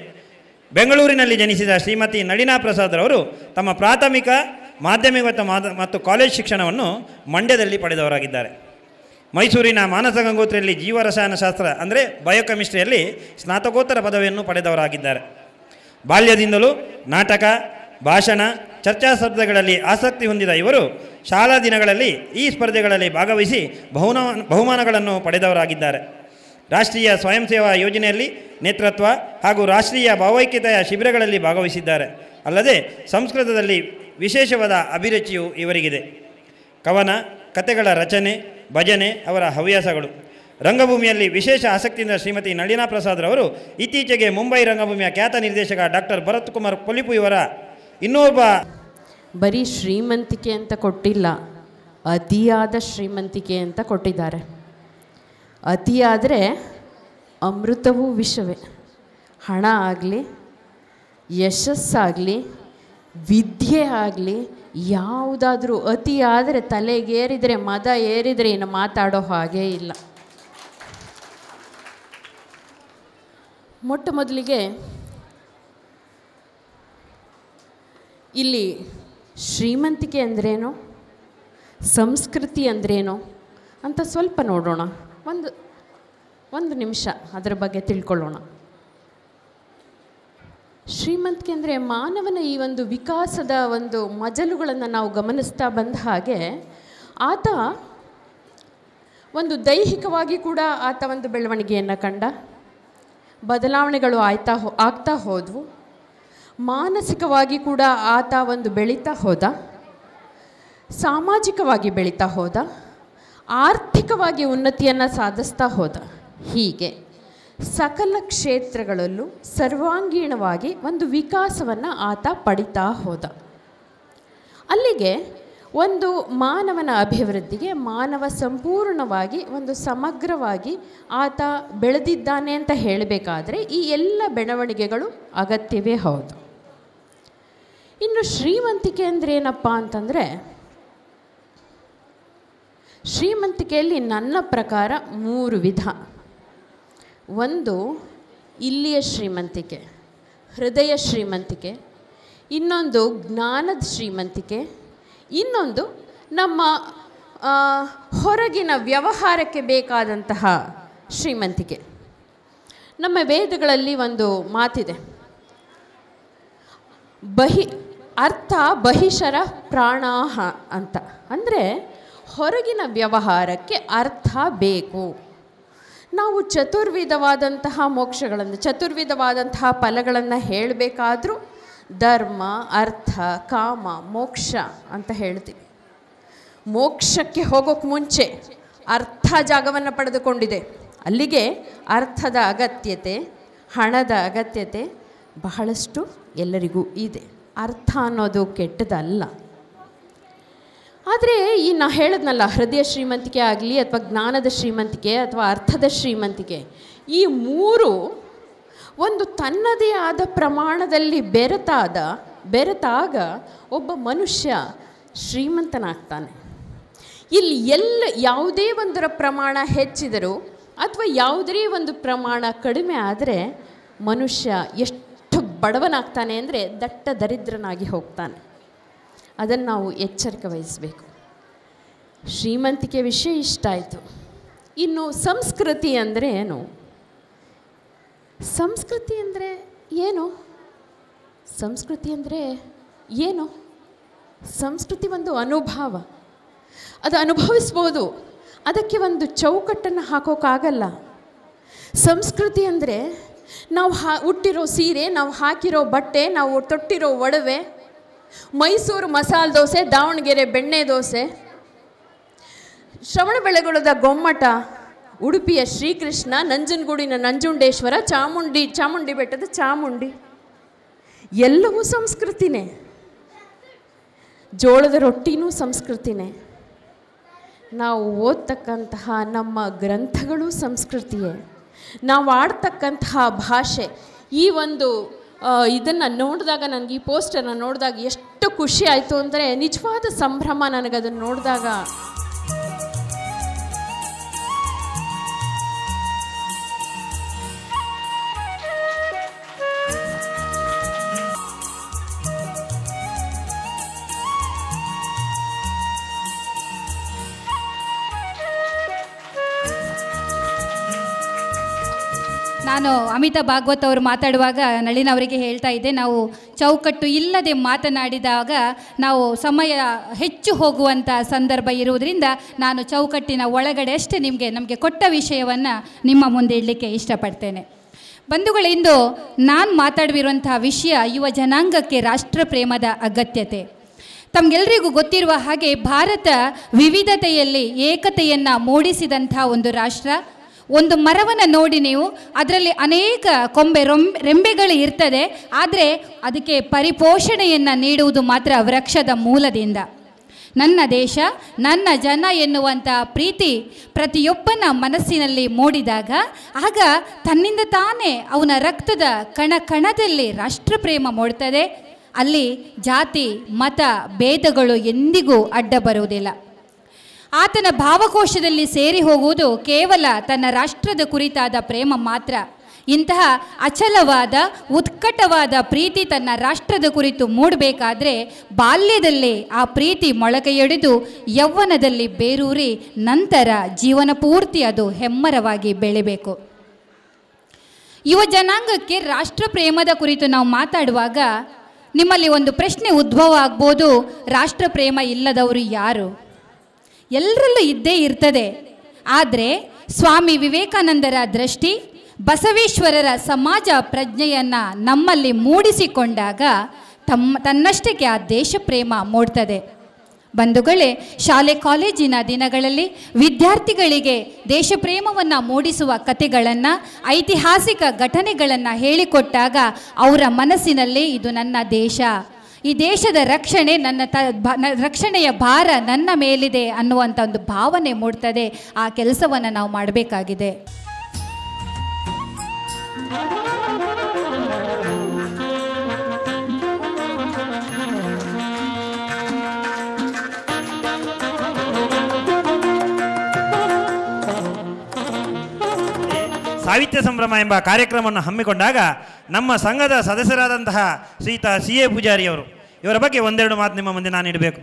ಬೆಂಗಳೂರಿನಲ್ಲಿ ಜನಿಸಿದ ಶ್ರೀಮತಿ ನಳಿನಾ ಪ್ರಸಾದ್ರವರು ತಮ್ಮ ಪ್ರಾಥಮಿಕ, ಮಾಧ್ಯಮಿಕ ಮತ್ತು ಕಾಲೇಜ್ ಶಿಕ್ಷಣವನ್ನು ಮಂಡ್ಯದಲ್ಲಿ ಪಡೆದವರಾಗಿದ್ದಾರೆ. ಮೈಸೂರಿನ ಮಾನಸ ಗಂಗೋತ್ರಿಯಲ್ಲಿ ಜೀವರಸಾಯನಶಾಸ್ತ್ರ ಅಂದರೆ ಬಯೋಕೆಮಿಸ್ಟ್ರಿಯಲ್ಲಿ ಸ್ನಾತಕೋತ್ತರ ಪದವಿಯನ್ನು ಪಡೆದವರಾಗಿದ್ದಾರೆ. ಬಾಲ್ಯದಿಂದಲೂ ನಾಟಕ, ಭಾಷಣ, ಚರ್ಚಾ ಸ್ಪರ್ಧೆಗಳಲ್ಲಿ ಆಸಕ್ತಿ ಹೊಂದಿದ ಇವರು ಶಾಲಾ ದಿನಗಳಲ್ಲಿ ಈ ಸ್ಪರ್ಧೆಗಳಲ್ಲಿ ಭಾಗವಹಿಸಿ ಬಹುಮಾನಗಳನ್ನು ಪಡೆದವರಾಗಿದ್ದಾರೆ. ರಾಷ್ಟ್ರೀಯ ಸ್ವಯಂ ಸೇವಾ ಯೋಜನೆಯಲ್ಲಿ ನೇತೃತ್ವ ಹಾಗೂ ರಾಷ್ಟ್ರೀಯ ಭಾವೈಕ್ಯತೆಯ ಶಿಬಿರಗಳಲ್ಲಿ ಭಾಗವಹಿಸಿದ್ದಾರೆ. ಅಲ್ಲದೆ ಸಂಸ್ಕೃತದಲ್ಲಿ ವಿಶೇಷವಾದ ಅಭಿರುಚಿಯು ಇವರಿಗಿದೆ. ಕವನ, ಕಥೆಗಳ ರಚನೆ, ಭಜನೆ ಅವರ ಹವ್ಯಾಸಗಳು. ರಂಗಭೂಮಿಯಲ್ಲಿ ವಿಶೇಷ ಆಸಕ್ತಿಯಿಂದ ಶ್ರೀಮತಿ ನಳಿನಾ ಪ್ರಸಾದ್ರವರು ಇತ್ತೀಚೆಗೆ ಮುಂಬೈ ರಂಗಭೂಮಿಯ ಖ್ಯಾತ ನಿರ್ದೇಶಕ ಡಾಕ್ಟರ್ ಭರತ್ ಕುಮಾರ್ ಪೊಲಿಪು ಇವರ ಇನ್ನೊಬ್ಬ ಬರೀ ಶ್ರೀಮಂತಿಕೆ ಅಂತ ಕೊಟ್ಟಿಲ್ಲ, ಅತಿಯಾದ ಶ್ರೀಮಂತಿಕೆ ಅಂತ ಕೊಟ್ಟಿದ್ದಾರೆ. ಅತಿಯಾದರೆ ಅಮೃತವೂ ವಿಷವೇ. ಹಣ ಆಗಲಿ, ಯಶಸ್ಸಾಗಲಿ, ವಿದ್ಯೆ ಆಗಲಿ, ಯಾವುದಾದ್ರೂ ಅತಿಯಾದರೆ ತಲೆಗೇರಿದರೆ, ಮದ ಏರಿದರೆ ಇನ್ನು ಮಾತಾಡೋ ಹಾಗೇ ಇಲ್ಲ. ಮೊಟ್ಟ ಮೊದಲಿಗೆ ಇಲ್ಲಿ ಶ್ರೀಮಂತಿಕೆ ಅಂದ್ರೇನು, ಸಂಸ್ಕೃತಿ ಅಂದ್ರೇನು ಅಂತ ಸ್ವಲ್ಪ ನೋಡೋಣ. ಒಂದು ನಿಮಿಷ ಅದರ ಬಗ್ಗೆ ತಿಳ್ಕೊಳ್ಳೋಣ. ಶ್ರೀಮಂತಿಕೆ ಅಂದರೆ ಮಾನವನ ಈ ಒಂದು ವಿಕಾಸದ ಒಂದು ಮಜಲುಗಳನ್ನು ನಾವು ಗಮನಿಸ್ತಾ ಬಂದ ಹಾಗೆ ಆತ ಒಂದು ದೈಹಿಕವಾಗಿ ಕೂಡ ಆತ ಒಂದು ಬೆಳವಣಿಗೆಯನ್ನು ಕಂಡ, ಬದಲಾವಣೆಗಳು ಆಗ್ತಾ ಹೋದವು. ಮಾನಸಿಕವಾಗಿ ಕೂಡ ಆತ ಒಂದು ಬೆಳೀತಾ ಹೋದ, ಸಾಮಾಜಿಕವಾಗಿ ಬೆಳೀತಾ ಹೋದ, ಆರ್ಥಿಕವಾಗಿ ಉನ್ನತಿಯನ್ನು ಸಾಧಿಸ್ತಾ ಹೋದ. ಹೀಗೆ ಸಕಲ ಕ್ಷೇತ್ರಗಳಲ್ಲೂ ಸರ್ವಾಂಗೀಣವಾಗಿ ಒಂದು ವಿಕಾಸವನ್ನು ಆತ ಪಡಿತಾ ಹೋದ. ಅಲ್ಲಿಗೆ ಒಂದು ಮಾನವನ ಅಭಿವೃದ್ಧಿಗೆ ಮಾನವ ಸಂಪೂರ್ಣವಾಗಿ ಒಂದು ಸಮಗ್ರವಾಗಿ ಆತ ಬೆಳೆದಿದ್ದಾನೆ ಅಂತ ಹೇಳಬೇಕಾದ್ರೆ ಈ ಎಲ್ಲ ಬೆಳವಣಿಗೆಗಳು ಅಗತ್ಯವೇ ಹೌದು. ಇನ್ನು ಶ್ರೀಮಂತಿಕೆ ಅಂದರೆ ಏನಪ್ಪ ಅಂತಂದರೆ, ಶ್ರೀಮಂತಿಕೆಯಲ್ಲಿ ನನ್ನ ಪ್ರಕಾರ 3 ವಿಧ. ಒಂದು ಇಲ್ಲಿಯ ಶ್ರೀಮಂತಿಕೆ, ಹೃದಯ ಶ್ರೀಮಂತಿಕೆ. ಇನ್ನೊಂದು ಜ್ಞಾನದ ಶ್ರೀಮಂತಿಕೆ. ಇನ್ನೊಂದು ನಮ್ಮ ಹೊರಗಿನ ವ್ಯವಹಾರಕ್ಕೆ ಬೇಕಾದಂತಹ ಶ್ರೀಮಂತಿಕೆ. ನಮ್ಮ ವೇದಗಳಲ್ಲಿ ಒಂದು ಮಾತಿದೆ, ಅರ್ಥ ಬಹಿಷರ ಪ್ರಾಣಾಹ ಅಂತ. ಅಂದರೆ ಹೊರಗಿನ ವ್ಯವಹಾರಕ್ಕೆ ಅರ್ಥ ಬೇಕು. ನಾವು ಚತುರ್ವಿಧವಾದಂತಹ ಮೋಕ್ಷಗಳನ್ನು, ಚತುರ್ವಿಧವಾದಂತಹ ಫಲಗಳನ್ನು ಹೇಳಬೇಕಾದ್ರೂ ಧರ್ಮ, ಅರ್ಥ, ಕಾಮ, ಮೋಕ್ಷ ಅಂತ ಹೇಳ್ತೀವಿ. ಮೋಕ್ಷಕ್ಕೆ ಹೋಗೋಕ್ಕೆ ಮುಂಚೆ ಅರ್ಥ ಜಾಗವನ್ನು ಪಡೆದುಕೊಂಡಿದೆ. ಅಲ್ಲಿಗೆ ಅರ್ಥದ ಅಗತ್ಯತೆ, ಹಣದ ಅಗತ್ಯತೆ ಬಹಳಷ್ಟು ಎಲ್ಲರಿಗೂ ಇದೆ. ಅರ್ಥ ಅನ್ನೋದು ಕೆಟ್ಟದಲ್ಲ. ಆದರೆ ಈ ನಾ ಹೇಳಿದ್ನಲ್ಲ, ಹೃದಯ ಶ್ರೀಮಂತಿಕೆ ಆಗಲಿ ಅಥವಾ ಜ್ಞಾನದ ಶ್ರೀಮಂತಿಕೆ ಅಥವಾ ಅರ್ಥದ ಶ್ರೀಮಂತಿಕೆ, ಈ 3 ಒಂದು ತನ್ನದೇ ಆದ ಪ್ರಮಾಣದಲ್ಲಿ ಬೆರೆತಾಗ ಒಬ್ಬ ಮನುಷ್ಯ ಶ್ರೀಮಂತನಾಗ್ತಾನೆ. ಇಲ್ಲಿ ಯಾವುದೇ ಒಂದರ ಪ್ರಮಾಣ ಹೆಚ್ಚಿದರೂ ಅಥವಾ ಯಾವುದೇ ಒಂದು ಪ್ರಮಾಣ ಕಡಿಮೆ ಆದರೆ ಮನುಷ್ಯ ಎಷ್ಟು ಬಡವನಾಗ್ತಾನೆ ಅಂದರೆ ದಟ್ಟ ದರಿದ್ರನಾಗಿ ಹೋಗ್ತಾನೆ. ಅದನ್ನು ನಾವು ಎಚ್ಚರಿಕೆ ವಹಿಸಬೇಕು. ಶ್ರೀಮಂತಿಕೆ ವಿಷಯ ಇಷ್ಟ ಆಯಿತು. ಇನ್ನು ಸಂಸ್ಕೃತಿ ಅಂದರೆ ಏನು? ಸಂಸ್ಕೃತಿ ಅಂದರೆ ಏನು? ಸಂಸ್ಕೃತಿ ಅಂದರೆ ಏನು? ಸಂಸ್ಕೃತಿ ಒಂದು ಅನುಭವ. ಅದು ಅನುಭವಿಸ್ಬೋದು, ಅದಕ್ಕೆ ಒಂದು ಚೌಕಟ್ಟನ್ನು ಹಾಕೋಕ್ಕಾಗಲ್ಲ. ಸಂಸ್ಕೃತಿ ಅಂದರೆ ನಾವು ಹುಟ್ಟಿರೋ ಸೀರೆ, ನಾವು ಹಾಕಿರೋ ಬಟ್ಟೆ, ನಾವು ತೊಟ್ಟಿರೋ ಒಡವೆ, ಮೈಸೂರು ಮಸಾಲೆ ದೋಸೆ, ದಾವಣಗೆರೆ ಬೆಣ್ಣೆ ದೋಸೆ, ಶ್ರವಣಬೆಳಗೊಳದ ಗೊಮ್ಮಟ, ಉಡುಪಿಯ ಶ್ರೀಕೃಷ್ಣ, ನಂಜನಗೂಡಿನ ನಂಜುಂಡೇಶ್ವರ, ಚಾಮುಂಡಿ ಬೆಟ್ಟದ ಚಾಮುಂಡಿ, ಎಲ್ಲವೂ ಸಂಸ್ಕೃತಿನೇ. ಜೋಳದ ರೊಟ್ಟಿನೂ ಸಂಸ್ಕೃತಿನೇ. ನಾವು ಓದ್ತಕ್ಕಂತಹ ನಮ್ಮ ಗ್ರಂಥಗಳು ಸಂಸ್ಕೃತಿಯೇ. ನಾವು ಆಡ್ತಕ್ಕಂತಹ ಭಾಷೆ. ಈ ಒಂದು ಇದನ್ನು ನೋಡಿದಾಗ, ನನಗೆ ಈ ಪೋಸ್ಟನ್ನು ನೋಡಿದಾಗ ಎಷ್ಟು ಖುಷಿ ಆಯಿತು ಅಂದರೆ, ನಿಜವಾದ ಸಂಭ್ರಮ ನನಗದನ್ನು ನೋಡಿದಾಗ. ನಾನು ಅಮಿತಾ ಭಾಗವತ್ ಅವರು ಮಾತಾಡುವಾಗ ನಳಿನ್ ಅವರಿಗೆ ಹೇಳ್ತಾ ಇದ್ದೆ, ನಾವು ಚೌಕಟ್ಟು ಇಲ್ಲದೆ ಮಾತನಾಡಿದಾಗ ನಾವು ಸಮಯ ಹೆಚ್ಚು ಹೋಗುವಂಥ ಸಂದರ್ಭ ಇರುವುದರಿಂದ ನಾನು ಚೌಕಟ್ಟಿನ ಒಳಗಡೆ ಅಷ್ಟೇ ನಮಗೆ ಕೊಟ್ಟ ವಿಷಯವನ್ನು ನಿಮ್ಮ ಮುಂದೆ ಇಡಲಿಕ್ಕೆ ಇಷ್ಟಪಡ್ತೇನೆ. ಬಂಧುಗಳಿಂದು ನಾನು ಮಾತಾಡಿರುವಂತಹ ವಿಷಯ ಯುವ ಜನಾಂಗಕ್ಕೆ ರಾಷ್ಟ್ರ ಪ್ರೇಮದ ಅಗತ್ಯತೆ. ತಮಗೆಲ್ಲರಿಗೂ ಗೊತ್ತಿರುವ ಹಾಗೆ ಭಾರತ ವಿವಿಧತೆಯಲ್ಲಿ ಏಕತೆಯನ್ನು ಮೂಡಿಸಿದಂಥ ಒಂದು ರಾಷ್ಟ್ರ. ಒಂದು ಮರವನ್ನು ನೋಡಿ ನೀವು, ಅದರಲ್ಲಿ ಅನೇಕ ರೆಂಬೆಗಳು ಇರ್ತದೆ, ಆದರೆ ಅದಕ್ಕೆ ಪರಿಪೋಷಣೆಯನ್ನು ನೀಡುವುದು ಮಾತ್ರ ವೃಕ್ಷದ ಮೂಲದಿಂದ. ನನ್ನ ದೇಶ, ನನ್ನ ಜನ ಎನ್ನುವಂಥ ಪ್ರೀತಿ ಪ್ರತಿಯೊಬ್ಬನ ಮನಸ್ಸಿನಲ್ಲಿ ಮೂಡಿದಾಗ ಆಗ ತನ್ನಿಂದ ತಾನೇ ಅವನ ರಕ್ತದ ಕಣದಲ್ಲಿ ರಾಷ್ಟ್ರಪ್ರೇಮ ಮೂಡ್ತದೆ. ಅಲ್ಲಿ ಜಾತಿ ಮತ ಭೇದಗಳು ಎಂದಿಗೂ ಅಡ್ಡ ಬರುವುದಿಲ್ಲ. ಆತನ ಭಾವಕೋಶದಲ್ಲಿ ಸೇರಿ ಹೋಗುವುದು ಕೇವಲ ತನ್ನ ರಾಷ್ಟ್ರದ ಕುರಿತಾದ ಪ್ರೇಮ ಮಾತ್ರ. ಇಂತಹ ಅಚಲವಾದ ಉತ್ಕಟವಾದ ಪ್ರೀತಿ ತನ್ನ ರಾಷ್ಟ್ರದ ಕುರಿತು ಮೂಡಬೇಕಾದ್ರೆ ಬಾಲ್ಯದಲ್ಲೇ ಆ ಪ್ರೀತಿ ಮೊಳಕೆಯೊಡೆದು ಯೌವನದಲ್ಲಿ ಬೇರೂರಿ ನಂತರ ಜೀವನ ಪೂರ್ತಿ ಅದು ಹೆಮ್ಮರವಾಗಿ ಬೆಳಿಬೇಕು. ಯುವ ಜನಾಂಗಕ್ಕೆ ರಾಷ್ಟ್ರ ಪ್ರೇಮದ ಕುರಿತು ನಾವು ಮಾತಾಡುವಾಗ ನಿಮ್ಮಲ್ಲಿ ಒಂದು ಪ್ರಶ್ನೆ ಉದ್ಭವ ಆಗ್ಬೋದು, ರಾಷ್ಟ್ರ ಪ್ರೇಮ ಇಲ್ಲದವರು ಯಾರು? ಎಲ್ಲರಲ್ಲೂ ಇದ್ದೇ ಇರ್ತದೆ. ಆದರೆ ಸ್ವಾಮಿ ವಿವೇಕಾನಂದರ ದೃಷ್ಟಿ, ಬಸವೇಶ್ವರರ ಸಮಾಜ ಪ್ರಜ್ಞೆಯನ್ನು ನಮ್ಮಲ್ಲಿ ಮೂಡಿಸಿಕೊಂಡಾಗ ತನ್ನಷ್ಟಕ್ಕೆ ಆ ದೇಶ ಪ್ರೇಮ ಮೂಡ್ತದೆ. ಬಂಧುಗಳೇ, ಶಾಲೆ ಕಾಲೇಜಿನ ದಿನಗಳಲ್ಲಿ ವಿದ್ಯಾರ್ಥಿಗಳಿಗೆ ದೇಶ ಪ್ರೇಮವನ್ನು ಮೂಡಿಸುವ ಕಥೆಗಳನ್ನು, ಐತಿಹಾಸಿಕ ಘಟನೆಗಳನ್ನು ಹೇಳಿಕೊಟ್ಟಾಗ ಅವರ ಮನಸ್ಸಿನಲ್ಲಿ ಇದು ನನ್ನ ದೇಶ, ಈ ದೇಶದ ರಕ್ಷಣೆ ರಕ್ಷಣೆಯ ಭಾರ ನನ್ನ ಮೇಲಿದೆ ಅನ್ನುವಂಥ ಒಂದು ಭಾವನೆ ಮೂಡ್ತದೆ. ಆ ಕೆಲಸವನ್ನು ನಾವು ಮಾಡಬೇಕಾಗಿದೆ. ಸಾಹಿತ್ಯ ಸಂಭ್ರಮ ಎಂಬ ಕಾರ್ಯಕ್ರಮವನ್ನು ಹಮ್ಮಿಕೊಂಡಾಗ ನಮ್ಮ ಸಂಘದ ಸದಸ್ಯರಾದಂತಹ ಶ್ರೀಯುತ ಸಿ ಎ ಪೂಜಾರಿಯವರು, ಇವರ ಬಗ್ಗೆ ಒಂದೆರಡು ಮಾತು ನಿಮ್ಮ ಮುಂದೆ ನಾನು ಇಡಬೇಕು.